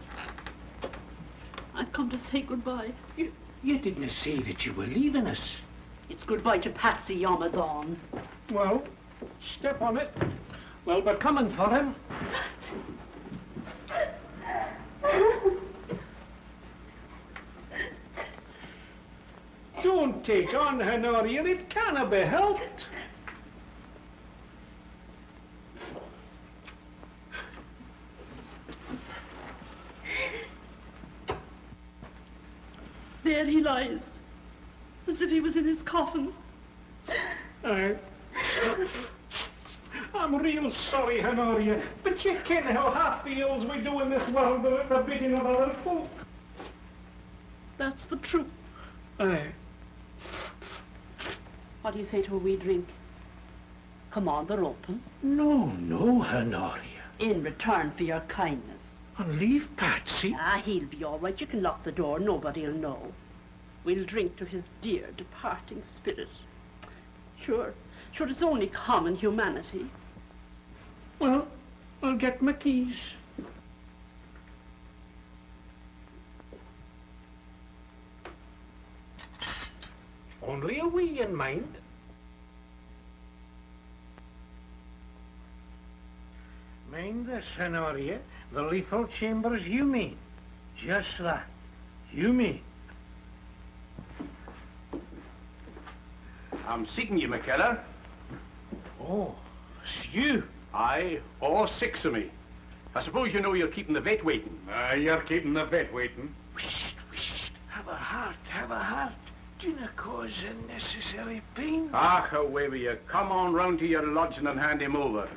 I've come to say goodbye. You didn't say that you were leaving us. It's goodbye to Patsy Yomadon. Well, step on it. Well, we're coming for him. Don't take on, Honoria. It cannot be helped. There he lies, as if he was in his coffin. Aye. I'm real sorry, Honoria, but you ken how half the ills we do in this world are at the bidding of other folk. That's the truth. Aye. What do you say to a wee drink? Come on, they're open. No, Honoria. In return for your kindness. And leave Patsy. Ah, he'll be all right. You can lock the door. Nobody'll know. We'll drink to his dear departing spirit. Sure, it's only common humanity. Well, I'll get my keys. Only a wee in mind. Mind this, Honoria. The lethal chamber's you mean. Just that. You mean. I'm seeking you, McKellar. Oh, it's you. Aye, all 6 of me. I suppose you know you're keeping the vet waiting. Aye, you're keeping the vet waiting. Whisht. Have a heart. Do not cause unnecessary pain. Ah, away with you. Come on round to your lodging and hand him over.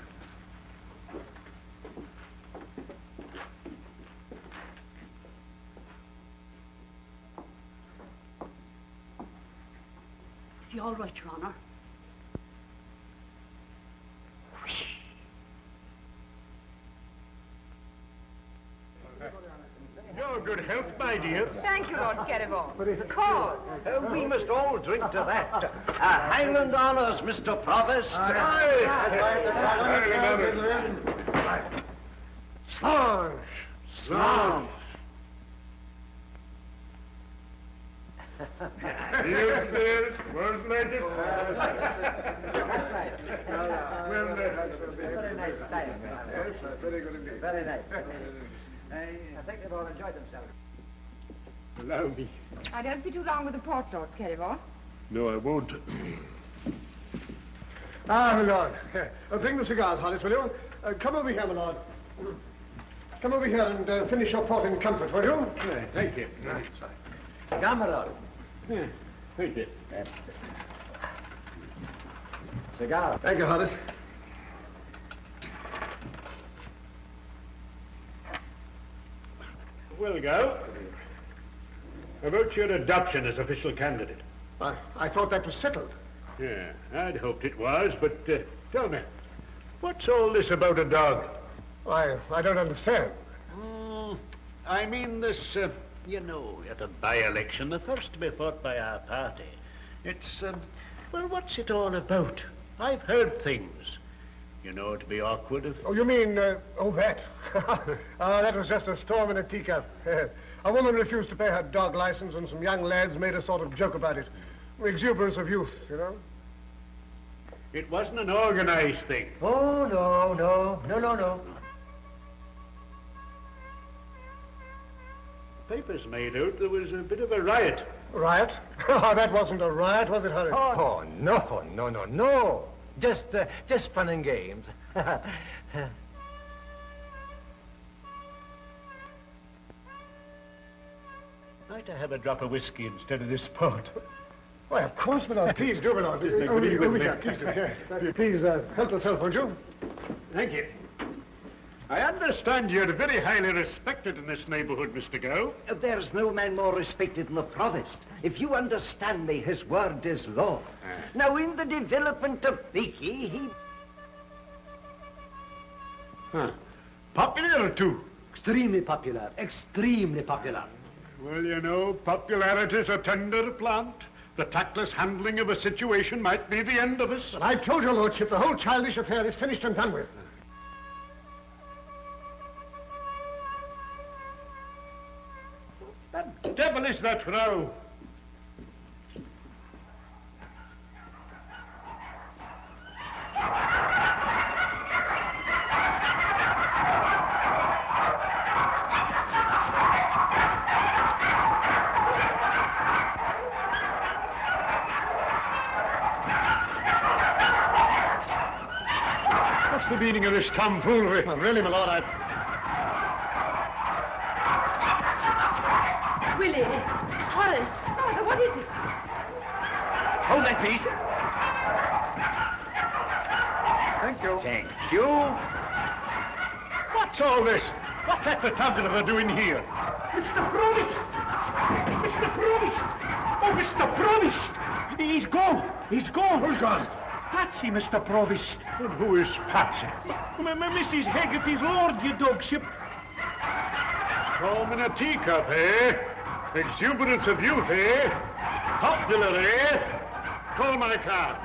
Is he all right, Your Honour? Your good health, my dear. Thank you, Lord Skerryvore. The cause. We must all drink to that. Highland honours, Mr. Provost. Slarge. Upstairs. Where's Legend? Very nice time. Yes, very good indeed. Very nice. I think they've all enjoyed themselves. Allow me. I don't be too long with the port, Lord Skerryvore. No, I won't. My lord. Bring the cigars, Horace, will you? Come over here, my lord. Come over here and finish your port in comfort, will you? Thank you. Come, my lord. Thank you. Cigar. Thank you, Horace. We'll go. About your adoption as official candidate. I thought that was settled. Yeah, I'd hoped it was, but tell me, what's all this about a dog? I don't understand. I mean this, at a by-election, the first to be fought by our party. It's, what's it all about? I've heard things. To be awkward if... Oh, you mean, that? That was just a storm in a teacup. A woman refused to pay her dog license and some young lads made a sort of joke about it. Exuberance of youth, It wasn't an organized thing. Oh, no. Papers made out there was a bit of a riot. Riot? That wasn't a riot, was it, Horace? Oh, no. Just fun and games. Might I have a drop of whiskey instead of this port? Why, of course, my lord. Please do, my lord. Please do. Please, help yourself, won't you? Thank you. I understand you're very highly respected in this neighbourhood, Mr. Gow. There's no man more respected than the Provost. If you understand me, his word is law. Now, in the development of Beaky, he... Popular, too? Extremely popular. Well, popularity's a tender plant. The tactless handling of a situation might be the end of us. But I've told your lordship the whole childish affair is finished and done with. The devil is that row? What's the meaning of this tomfoolery? Well, really, my lord, Willie, Horace, Father, what is it? Hold that, please. Thank you. Thank you. What's all this? What's that photographer doing here? Mr. Provost! Mr. Provost! Oh, Mr. Provost! He's gone. He's gone. Who's gone? Patsy, Mr. Provost. And who is Patsy? Mrs. Hegarty's lord, your dogship. Home in a teacup, eh? Exuberance of youth, eh? Popular, eh? Call my car.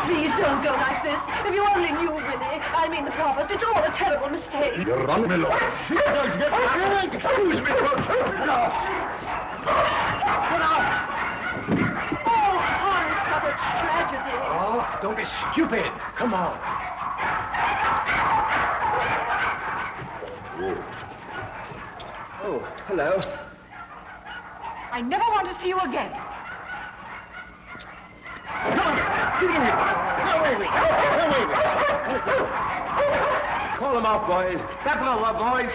Please don't go like this. If you only knew, Willie. I mean the Provost. It's all a terrible mistake. You're running, my lord. Excuse me, folks. No. Get out. Oh, Horace, what a tragedy. Oh, don't be stupid. Come on. Oh, hello. I never want to see you again. Call them off, boys. Step them up, boys.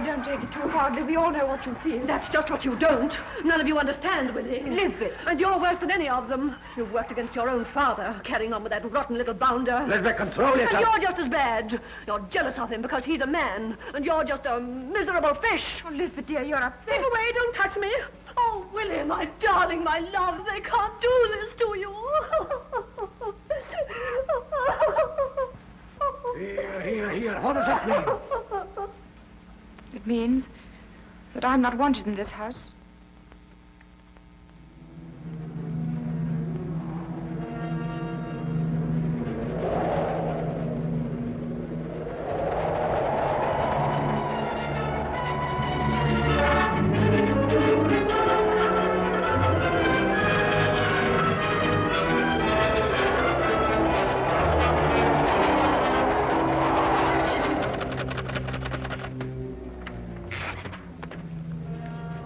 Don't take it too hardly. We all know what you feel. That's just what you don't. None of you understand, Willie. Lisbet. And you're worse than any of them. You've worked against your own father, carrying on with that rotten little bounder. Lisbet, control yourself. And you're just as bad. You're jealous of him because he's a man, and you're just a miserable fish. Oh, Lisbet, dear, you're upset. Step away, don't touch me. Oh, Willie, my darling, my love, they can't do this to you. Here. What does that mean? It means that I'm not wanted in this house.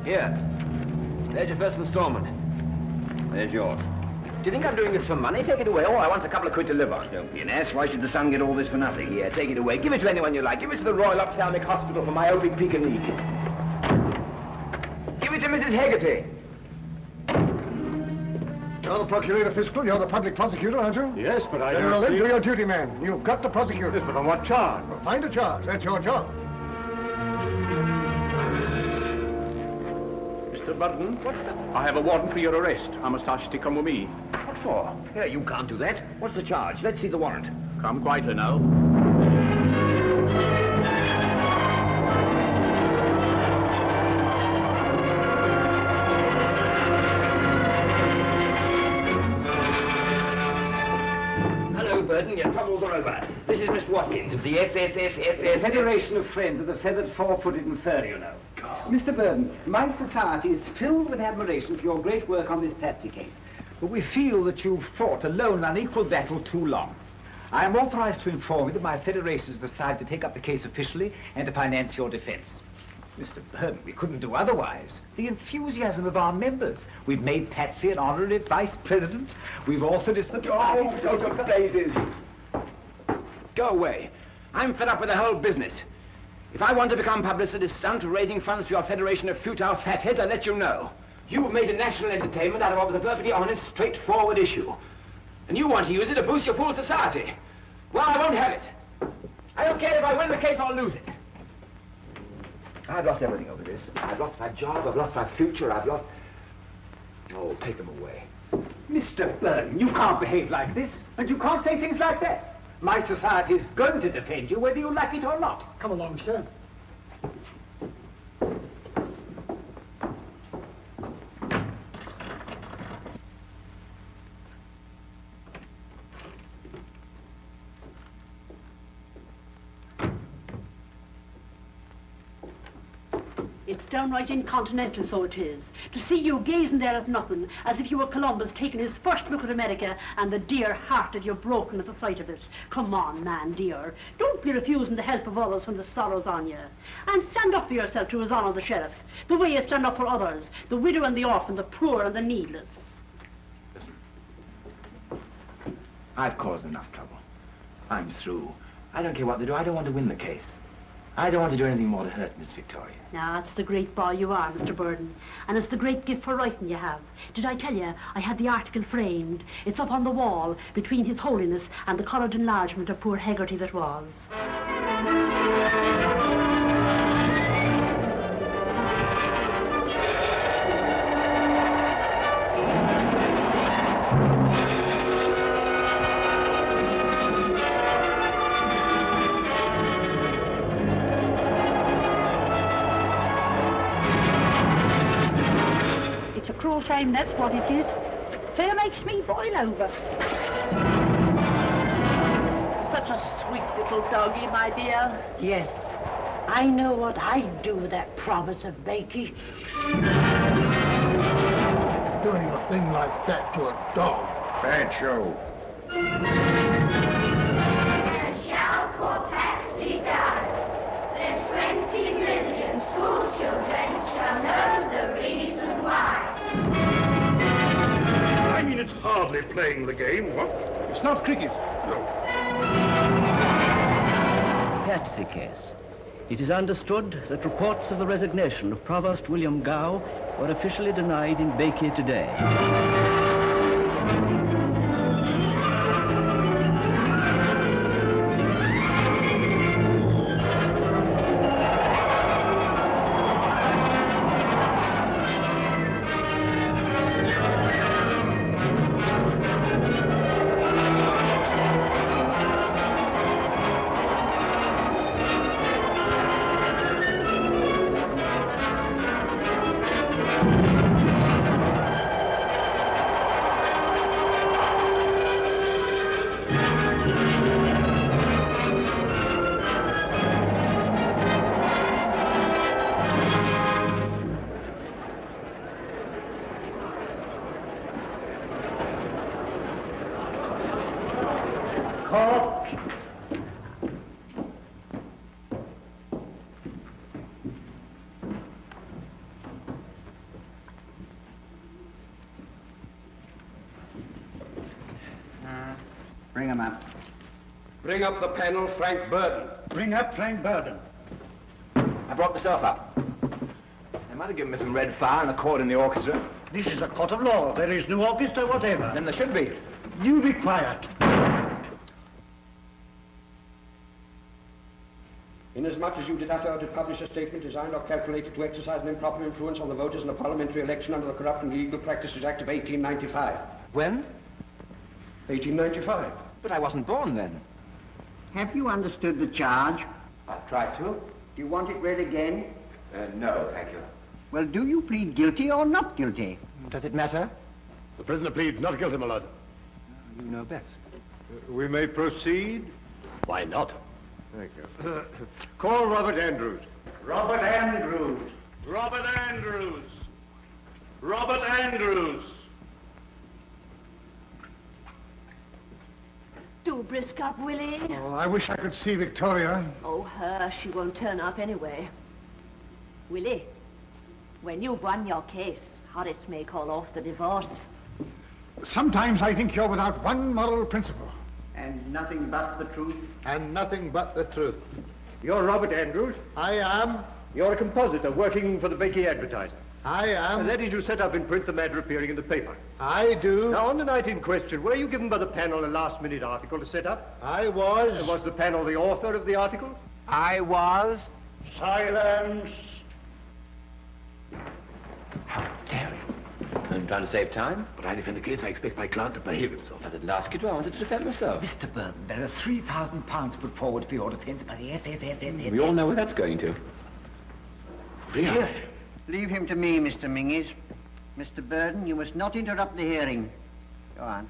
Here. There's your first installment. There's yours. Do you think I'm doing this for money? Take it away. Oh, I want a couple of quid to live on. Don't be an ass. Why should the son get all this for nothing? Here, take it away. Give it to anyone you like. Give it to the Royal Ophthalmic Hospital for myopic Pekingese. Give it to Mrs. Hegarty. You're the procurator fiscal, you're the public prosecutor, aren't you? Yes, but I Then don't you'll see... do your duty, man. You've got to prosecute. Yes, but on what charge? Well, find a charge. That's your job. Mr. Burdon, I have a warrant for your arrest. I must ask you to come with me. What for? Here, you can't do that. What's the charge? Let's see the warrant. Come quietly now. Hello, Burdon. Your troubles are over. This is Miss Watkins of the Federation of Friends of the Feathered Four-Footed and Fur, you know. Mr. Burdon, my society is filled with admiration for your great work on this Patsy case. But we feel that you've fought a lone, unequal battle too long. I am authorized to inform you that my federation has decided to take up the case officially and to finance your defense. Mr. Burdon, we couldn't do otherwise. The enthusiasm of our members. We've made Patsy an honorary vice president. We've also decided... Oh, go to blazes. Go away. I'm fed up with the whole business. If I want to become publicity stunt raising funds for your federation of futile fatheads, I'll let you know. You've made a national entertainment out of what was a perfectly honest, straightforward issue. And you want to use it to boost your poor society. Well, I won't have it. I don't care if I win the case or lose it. I've lost everything over this. I've lost my job, I've lost my future, I've lost... Oh, take them away. Mr. Burdon, you can't behave like this, and you can't say things like that. My society is going to defend you whether you like it or not. Come along, sir. It's downright incontinental, so it is. To see you gazing there at nothing, as if you were Columbus taking his first look at America, and the dear heart of you broken at the sight of it. Come on, man dear. Don't be refusing the help of others when the sorrow's on you. And stand up for yourself to his honour the sheriff, the way you stand up for others, the widow and the orphan, the poor and the needless. Listen. I've caused enough trouble. I'm through. I don't care what they do. I don't want to win the case. I don't want to do anything more to hurt Miss Victoria. Now, that's the great boy you are, Mr. Burdon. And it's the great gift for writing you have. Did I tell you I had the article framed? It's up on the wall between His Holiness and the coloured enlargement of poor Hegarty that was. Cruel shame, that's what it is. Fair makes me boil over. Such a sweet little doggy, my dear. Yes, I know what I'd do with that promise of Bakey. Doing a thing like that to a dog. Bad show. And shall for Patsy die. The 20 million school children shall know the reason why. I mean, it's hardly playing the game, what? It's not cricket. No. Patsy case. It is understood that reports of the resignation of Provost William Gow were officially denied in Bakey today. Bring him up. Bring up the panel, Frank Burdon. Bring up Frank Burdon. I brought myself up. They might have given me some red fire and a chord in the orchestra. This is a court of law. There is no orchestra whatever. Then there should be. You be quiet. Inasmuch as you did not utter to publish a statement designed or calculated to exercise an improper influence on the voters in a parliamentary election under the Corrupt and Illegal Practices Act of 1895. When? 1895. But I wasn't born then. Have you understood the charge? I've tried to. Do you want it read again? No, thank you. Well, do you plead guilty or not guilty? Does it matter? The prisoner pleads not guilty, my lord. You know best. We may proceed? Why not? Thank you. Call Robert Andrews. Robert Andrews. Robert Andrews. Robert Andrews. Do brisk up, Willie. Oh, I wish I could see Victoria. Oh, her. She won't turn up anyway. Willie, when you've won your case, Horace may call off the divorce. Sometimes I think you're without one moral principle. And nothing but the truth? And nothing but the truth. You're Robert Andrews? I am. You're a compositor working for the Baillie Advertiser? I am. And that is, you set up in print the matter appearing in the paper? I do. Now, on the night in question, were you given by the panel a last-minute article to set up? I was. And was the panel the author of the article? I was. Silence. How dare you? I'm trying to save time, but I defend the case. I expect my client to behave himself. As at last, I wanted to defend myself. Mr. Burdon, there are £3,000 put forward for your defence by the FFFF. We all know where that's going to. Really? Leave him to me, Mr. Minges. Mr. Burdon, you must not interrupt the hearing. Go on.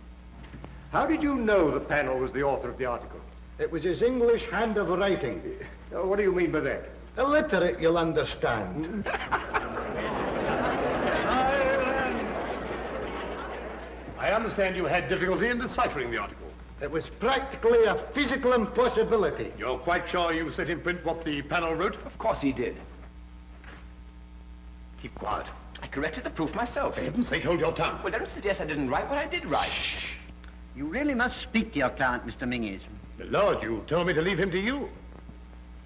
How did you know the panel was the author of the article? It was his English hand of writing. What do you mean by that? Illiterate, you'll understand. I understand you had difficulty in deciphering the article. It was practically a physical impossibility. You're quite sure you set in print what the panel wrote? Of course he did. Keep quiet. I corrected the proof myself. For heaven's sake, hold your tongue. Well, don't suggest I didn't write what I did write. Shh. You really must speak to your client, Mr. Minges. The Lord, you told me to leave him to you.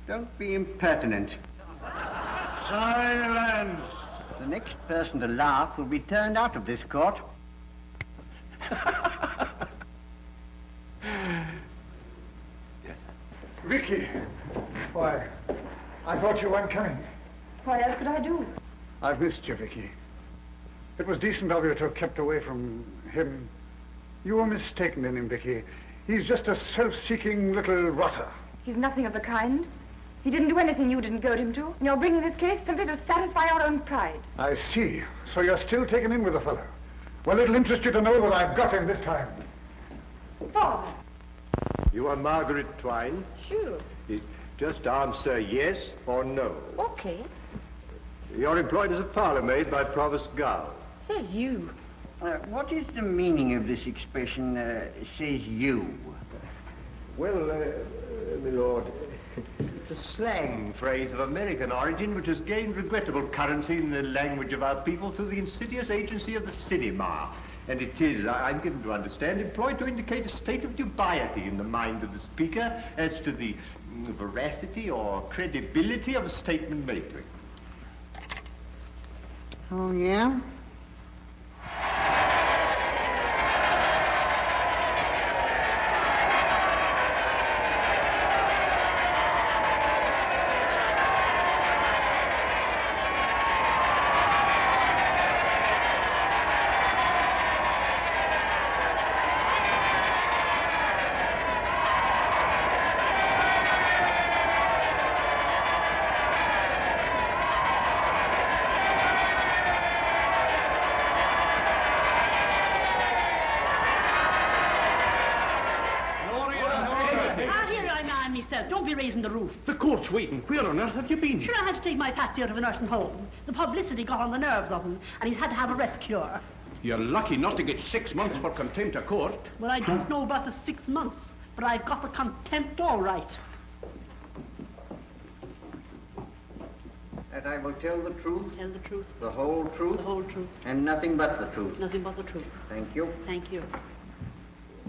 Don't be impertinent. Silence. The next person to laugh will be turned out of this court. Yes. Vicky. Why, I thought you weren't coming. What else could I do? I've missed you, Vicky. It was decent of you to have kept away from him. You were mistaken in him, Vicky. He's just a self-seeking little rotter. He's nothing of the kind. He didn't do anything you didn't goad him to. And you're bringing this case simply to satisfy your own pride. I see. So you're still taken in with the fellow. Well, it'll interest you to know that I've got him this time. Father. You are Margaret Twine? Sure. Just answer yes or no. Okay. You're employed as a parlour maid by Provost Gow. Says you. What is the meaning of this expression, says you? Well, my lord, it's a slang phrase of American origin which has gained regrettable currency in the language of our people through the insidious agency of the cinema. And it is, I'm given to understand, employed to indicate a state of dubiety in the mind of the speaker as to the veracity or credibility of a statement made. Oh, yeah? Don't be raising the roof. The court's waiting. Where on earth have you been? Sure, I had to take my Patsy out of a nursing home. The publicity got on the nerves of him, and he's had to have a rest cure. You're lucky not to get 6 months for contempt of court. Well, I don't know about the 6 months, but I've got the contempt all right. That I will tell the truth? Tell the truth. The whole truth? The whole truth. And nothing but the truth? Nothing but the truth. Thank you. Thank you.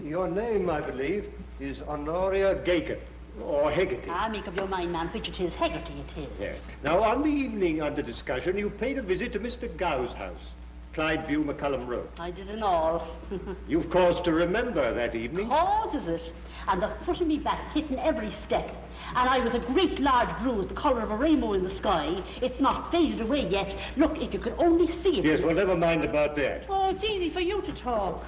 Your name, I believe, is Honoria Gaker, or Hegarty. Ah, make up your mind, man, which it is. Hegarty it is. Yes. Now, on the evening under discussion, you paid a visit to Mr. Gow's house. Clydeview McCullum Road. I did it all. You've cause to remember that evening. Cause, is it? And the foot of me back hitting every step. And I was a great large bruise, the colour of a rainbow in the sky. It's not faded away yet. Look, if you could only see it. Yes, well, never mind about that. Oh, it's easy for you to talk.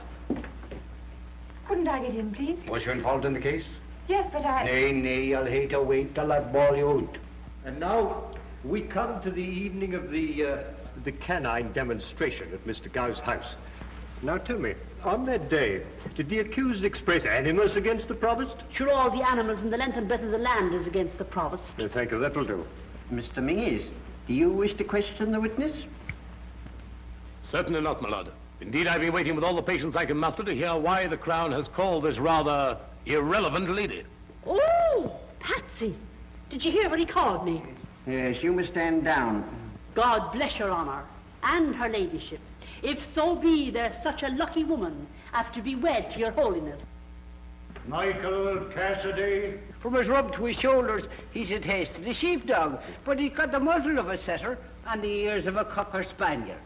Couldn't I get in, please? Was you involved in the case? Yes, but I... Nay, I'll hate to wait till I ball you out. And now we come to the evening of the canine demonstration at Mr. Gow's house. Now tell me, on that day, did the accused express animus against the Provost? Sure, all the animals in the length and breadth of the land is against the Provost. Yes, thank you, that'll do. Mr. Mingies, do you wish to question the witness? Certainly not, my lord. Indeed, I've been waiting with all the patience I can muster to hear why the Crown has called this rather irrelevant lady. Oh, Patsy. Did you hear what he called me? Yes, you must stand down. God bless your honour, and her ladyship, if so be there's such a lucky woman as to be wed to your holiness. Michael Cassidy. From his rub to his shoulders, he's a taste of the sheepdog, but he's got the muzzle of a setter and the ears of a cocker spaniel.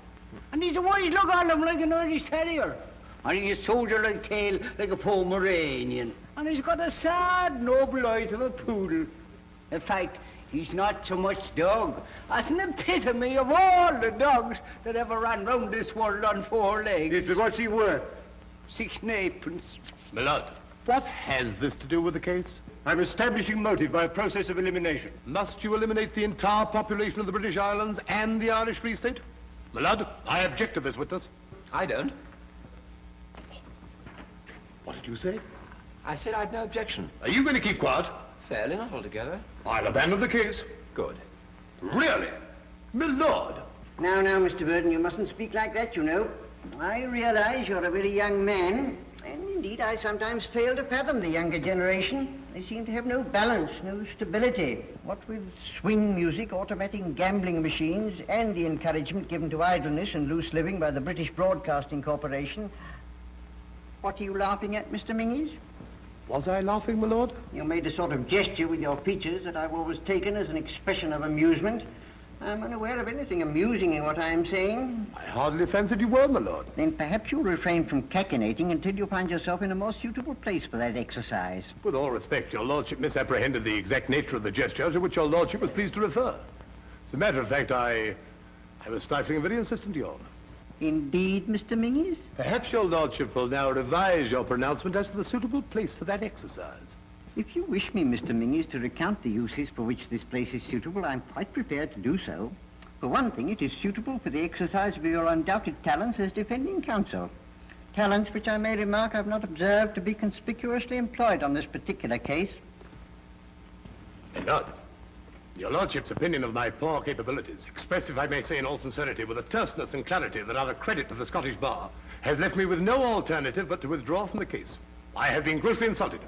And he's a wise look on him like an Irish terrier. And he's a soldier-like tail like a Pomeranian. And he's got the sad, noble eyes of a poodle. In fact, he's not so much dog as an epitome of all the dogs that ever ran round this world on four legs. Yes, but what's he worth? 6 and 8pence. My lord, what has this to do with the case? I'm establishing motive by a process of elimination. Must you eliminate the entire population of the British Islands and the Irish Free State? My lord, I object to this witness. I don't. What did you say? I said I'd no objection. Are you going to keep quiet? Fairly, not altogether. I'll abandon the case. Good. Really? My lord. Now, Mr. Burdon, you mustn't speak like that, you know. I realize you're a very young man, and indeed I sometimes fail to fathom the younger generation. They seem to have no balance, no stability. What with swing music, automatic gambling machines, and the encouragement given to idleness and loose living by the British Broadcasting Corporation. What are you laughing at, Mr. Mingies? Was I laughing, my lord? You made a sort of gesture with your features that I've always taken as an expression of amusement. I'm unaware of anything amusing in what I am saying. I hardly fancied you were, my lord. Then perhaps you'll refrain from cachinnating until you find yourself in a more suitable place for that exercise. With all respect, your lordship misapprehended the exact nature of the gesture to which your lordship was pleased to refer. As a matter of fact, I was stifling a very insistent yawn. Indeed, Mr. Mingies? Perhaps your lordship will now revise your pronouncement as to the suitable place for that exercise. If you wish me, Mr. Mingies, to recount the uses for which this place is suitable, I'm quite prepared to do so. For one thing, it is suitable for the exercise of your undoubted talents as defending counsel. Talents which I may remark I've not observed to be conspicuously employed on this particular case. My lord, your lordship's opinion of my poor capabilities, expressed, if I may say in all sincerity, with a terseness and clarity that are a credit to the Scottish Bar, has left me with no alternative but to withdraw from the case. I have been grossly insulted.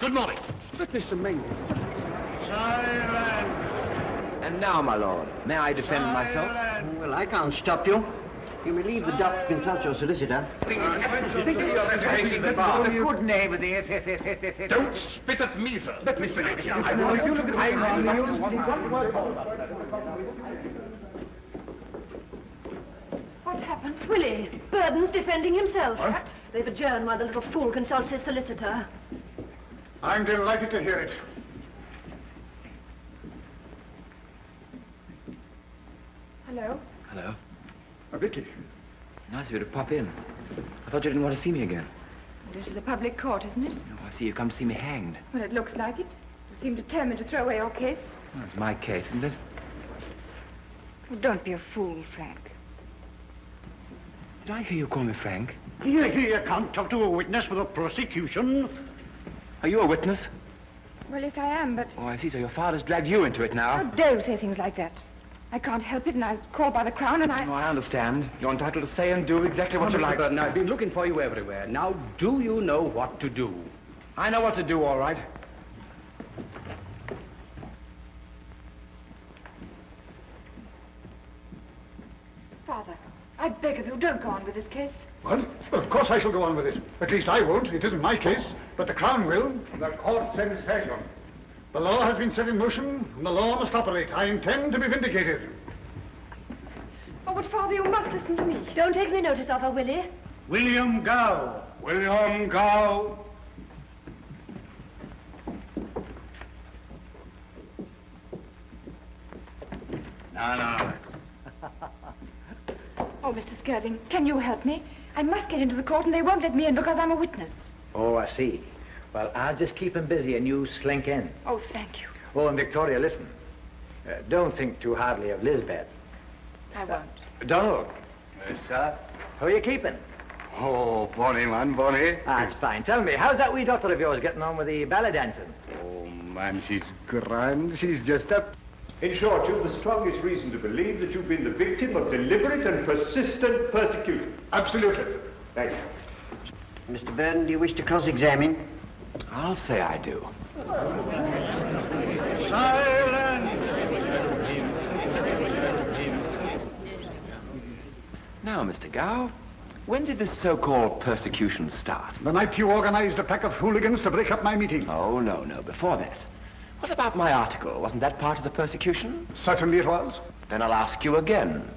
Good morning. But, Mr. Mingies... Silence! And now, my lord, may I defend myself? Well, I can't stop you. You may leave the dock to consult your solicitor. The good name of the... Don't spit at me, sir. But, Mr. Mingies, What happened? Willie, Burdon's defending himself. What? They've adjourned while the little fool consults his solicitor. I'm delighted to hear it. Hello? Hello. Vicky. Nice of you to pop in. I thought you didn't want to see me again. This is the public court, isn't it? Oh, I see you've come to see me hanged. Well, it looks like it. You seem determined to throw away your case. Well, it's my case, isn't it? Oh, don't be a fool, Frank. Did I hear you call me Frank? You can't talk to a witness for the prosecution. Are you a witness? Well, yes, I am, but... Oh, I see. So your father's dragged you into it now. How dare you say things like that? I can't help it, and I was called by the Crown, and I... Oh, I understand. You're entitled to say and do exactly what you Mr. like. Burdon, I've been looking for you everywhere. Now, do you know what to do? I know what to do, all right. Father, I beg of you, don't go on with this case. Well, of course I shall go on with it. At least I won't. It isn't my case. But the Crown will. The court sensation. The law has been set in motion, and the law must operate. I intend to be vindicated. Oh, but Father, you must listen to me. Don't take any notice of her, Willie. William Gow. William Gow. No. Oh, Mr. Skirving, can you help me? I must get into the court and they won't let me in because I'm a witness. Oh, I see. Well, I'll just keep him busy and you slink in. Oh, thank you. Oh, and Victoria, listen. Don't think too hardly of Lisbet. I won't. Donald. Yes, sir? How are you keeping? Oh, bonny, man, bonny. That's fine. Tell me, how's that wee daughter of yours getting on with the ballet dancing? Oh, man, she's grand. She's just a... In short, you've the strongest reason to believe that you've been the victim of deliberate and persistent persecution. Absolutely. Thank you. Mr. Burdon, do you wish to cross-examine? I'll say I do. Silence! Now, Mr. Gow, when did this so-called persecution start? The night you organized a pack of hooligans to break up my meeting. Oh, no, before that. What about my article? Wasn't that part of the persecution? Certainly it was. Then I'll ask you again.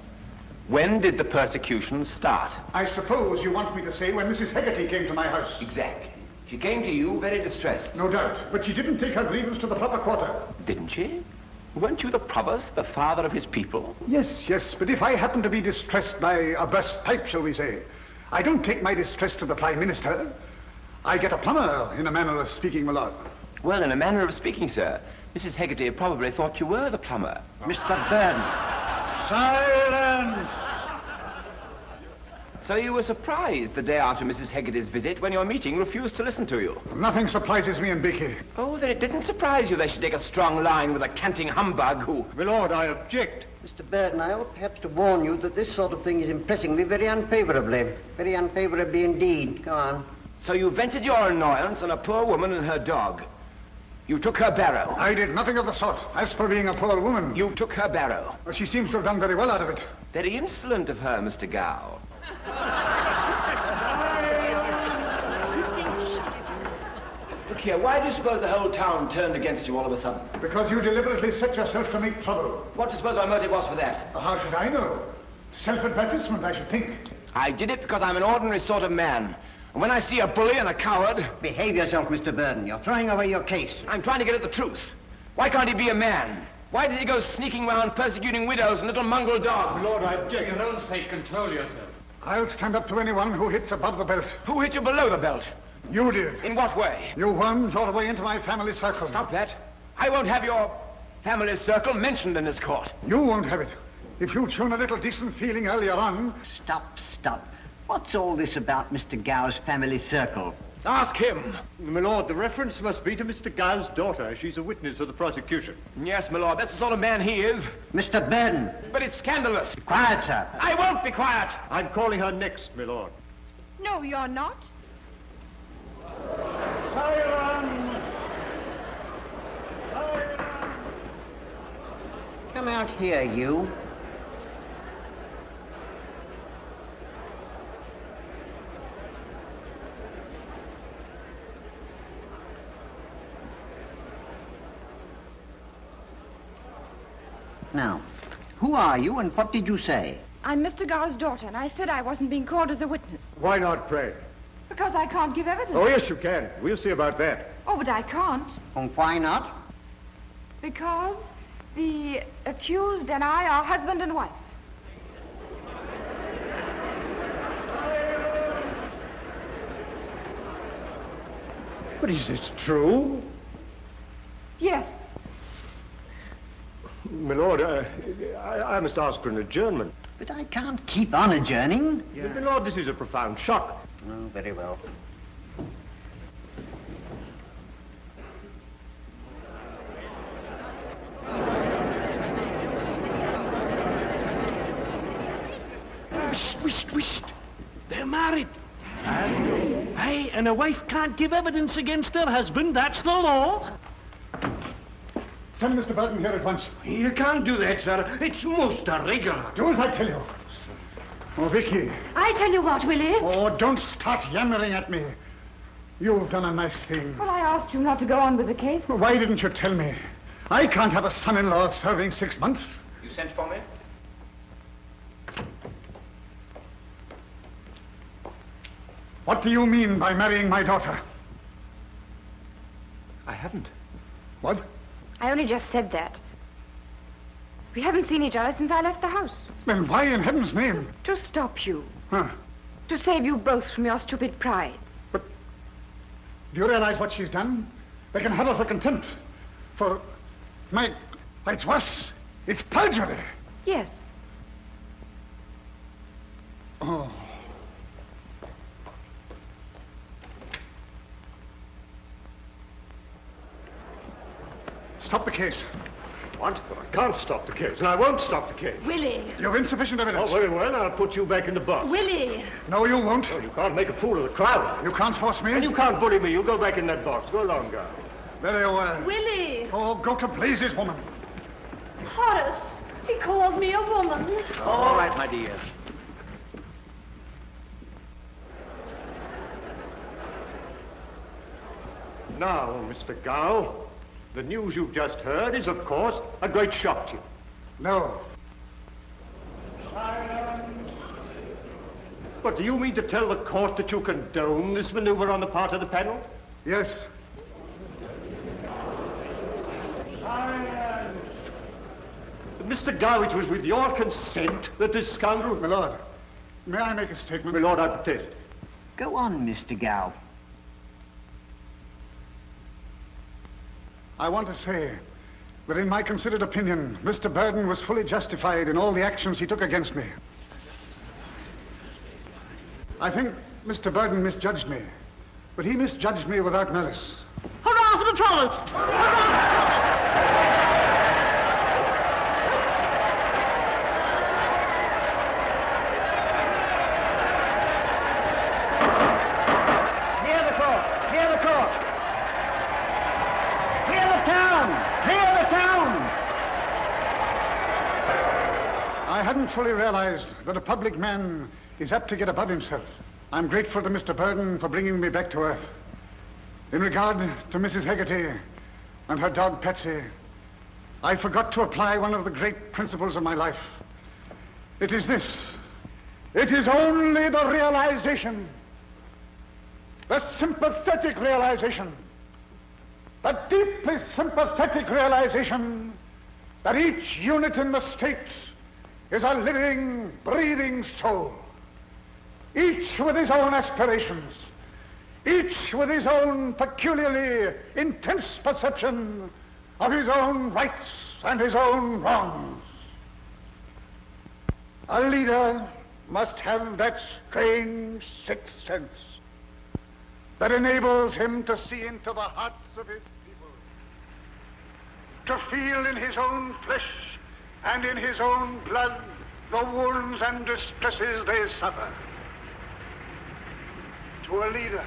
When did the persecution start? I suppose you want me to say when Mrs. Hegarty came to my house. Exactly. She came to you very distressed. No doubt, but she didn't take her grievance to the proper quarter. Didn't she? Weren't you the provost, the father of his people? Yes, but if I happen to be distressed by a burst pipe, shall we say, I don't take my distress to the Prime Minister. I get a plumber, in a manner of speaking, my lord. Well, in a manner of speaking, sir, Mrs. Hegarty probably thought you were the plumber. Mr. Burdon. Silence! So you were surprised the day after Mrs. Hegarty's visit when your meeting refused to listen to you? Nothing surprises me in Becky. Oh, then it didn't surprise you they should take a strong line with a canting humbug who... My lord, I object. Mr. Burdon, I ought perhaps to warn you that this sort of thing is impressing me very unfavourably. Very unfavourably indeed. Go on. So you vented your annoyance on a poor woman and her dog. You took her barrow. I did nothing of the sort. As for being a poor woman... You took her barrow. Well, she seems to have done very well out of it. Very insolent of her, Mr. Gow. Look here, why do you suppose the whole town turned against you all of a sudden? Because you deliberately set yourself to make trouble. What do you suppose my motive was for that? How should I know? Self-advertisement, I should think. I did it because I'm an ordinary sort of man. And when I see a bully and a coward... Behave yourself, Mr. Burdon. You're throwing away your case. I'm trying to get at the truth. Why can't he be a man? Why does he go sneaking round persecuting widows and little mongrel dogs? Lord, I object. For your own sake, control yourself. I'll stand up to anyone who hits above the belt. Who hit you below the belt? You did. In what way? You wormed all the way into my family circle. Stop that. I won't have your family circle mentioned in this court. You won't have it. If you'd shown a little decent feeling earlier on... Stop. What's all this about Mr. Gow's family circle? Ask him. My lord, the reference must be to Mr. Gow's daughter. She's a witness of the prosecution. Yes, my lord, that's the sort of man he is. Mr. Burdon. But it's scandalous. Be quiet, sir. I won't be quiet. I'm calling her next, my lord. No, you're not. Silence! Come out here, you. Now, who are you and what did you say? I'm Mr. Gow's daughter, and I said I wasn't being called as a witness. Why not, pray? Because I can't give evidence. Oh, yes, you can. We'll see about that. Oh, but I can't. And why not? Because the accused and I are husband and wife. But is this true? Yes. My lord, I must ask for an adjournment. But I can't keep on adjourning. Yeah. My lord, this is a profound shock. Oh, very well. Wisht. They're married. Hey, and a wife can't give evidence against her husband. That's the law. Send Mr. Burdon here at once. You can't do that, sir. It's most irregular. Do as I tell you. Oh, Vicky. I tell you what, Willie. Oh, don't start yammering at me. You've done a nice thing. Well, I asked you not to go on with the case. Why didn't you tell me? I can't have a son-in-law serving 6 months. You sent for me? What do you mean by marrying my daughter? I haven't. What? I only just said that. We haven't seen each other since I left the house. Then why in heaven's name? To stop you. Huh. To save you both from your stupid pride. But do you realize what she's done? They can have her for contempt. For it's worse. It's perjury. Yes. Oh. Stop the case. What? I can't stop the case, and I won't stop the case. Willie. You've insufficient evidence. Oh, very well. I'll put you back in the box. Willie. No, you won't. No, you can't make a fool of the crowd. You can't force me. And you can't bully me. You go back in that box. Go along, girl. Very well. Willie. Oh, go to blazes, woman. Horace. He called me a woman. All right, my dear. Now, Mr. Gow, the news you've just heard is, of course, a great shock to you. No. But do you mean to tell the court that you condone this maneuver on the part of the panel? Yes. Mr. Gow, it was with your consent that this scoundrel... My lord, may I make a statement? My lord, I protest. Go on, Mr. Gow. I want to say that in my considered opinion, Mr. Burdon was fully justified in all the actions he took against me. I think Mr. Burdon misjudged me, but he misjudged me without malice. Hurrah for the Provost! Hurrah! Clear the court! Clear the court! Clear the town! Clear the town! I hadn't fully realized that a public man is apt to get above himself. I'm grateful to Mr. Burdon for bringing me back to earth. In regard to Mrs. Hegarty and her dog Patsy, I forgot to apply one of the great principles of my life. It is this. It is only the realization, the sympathetic realization, the deeply sympathetic realization that each unit in the state is a living, breathing soul, each with his own aspirations, each with his own peculiarly intense perception of his own rights and his own wrongs. A leader must have that strange sixth sense that enables him to see into the hearts of his people, to feel in his own flesh and in his own blood the wounds and distresses they suffer. To a leader,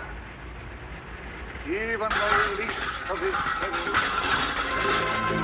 even the least of his enemies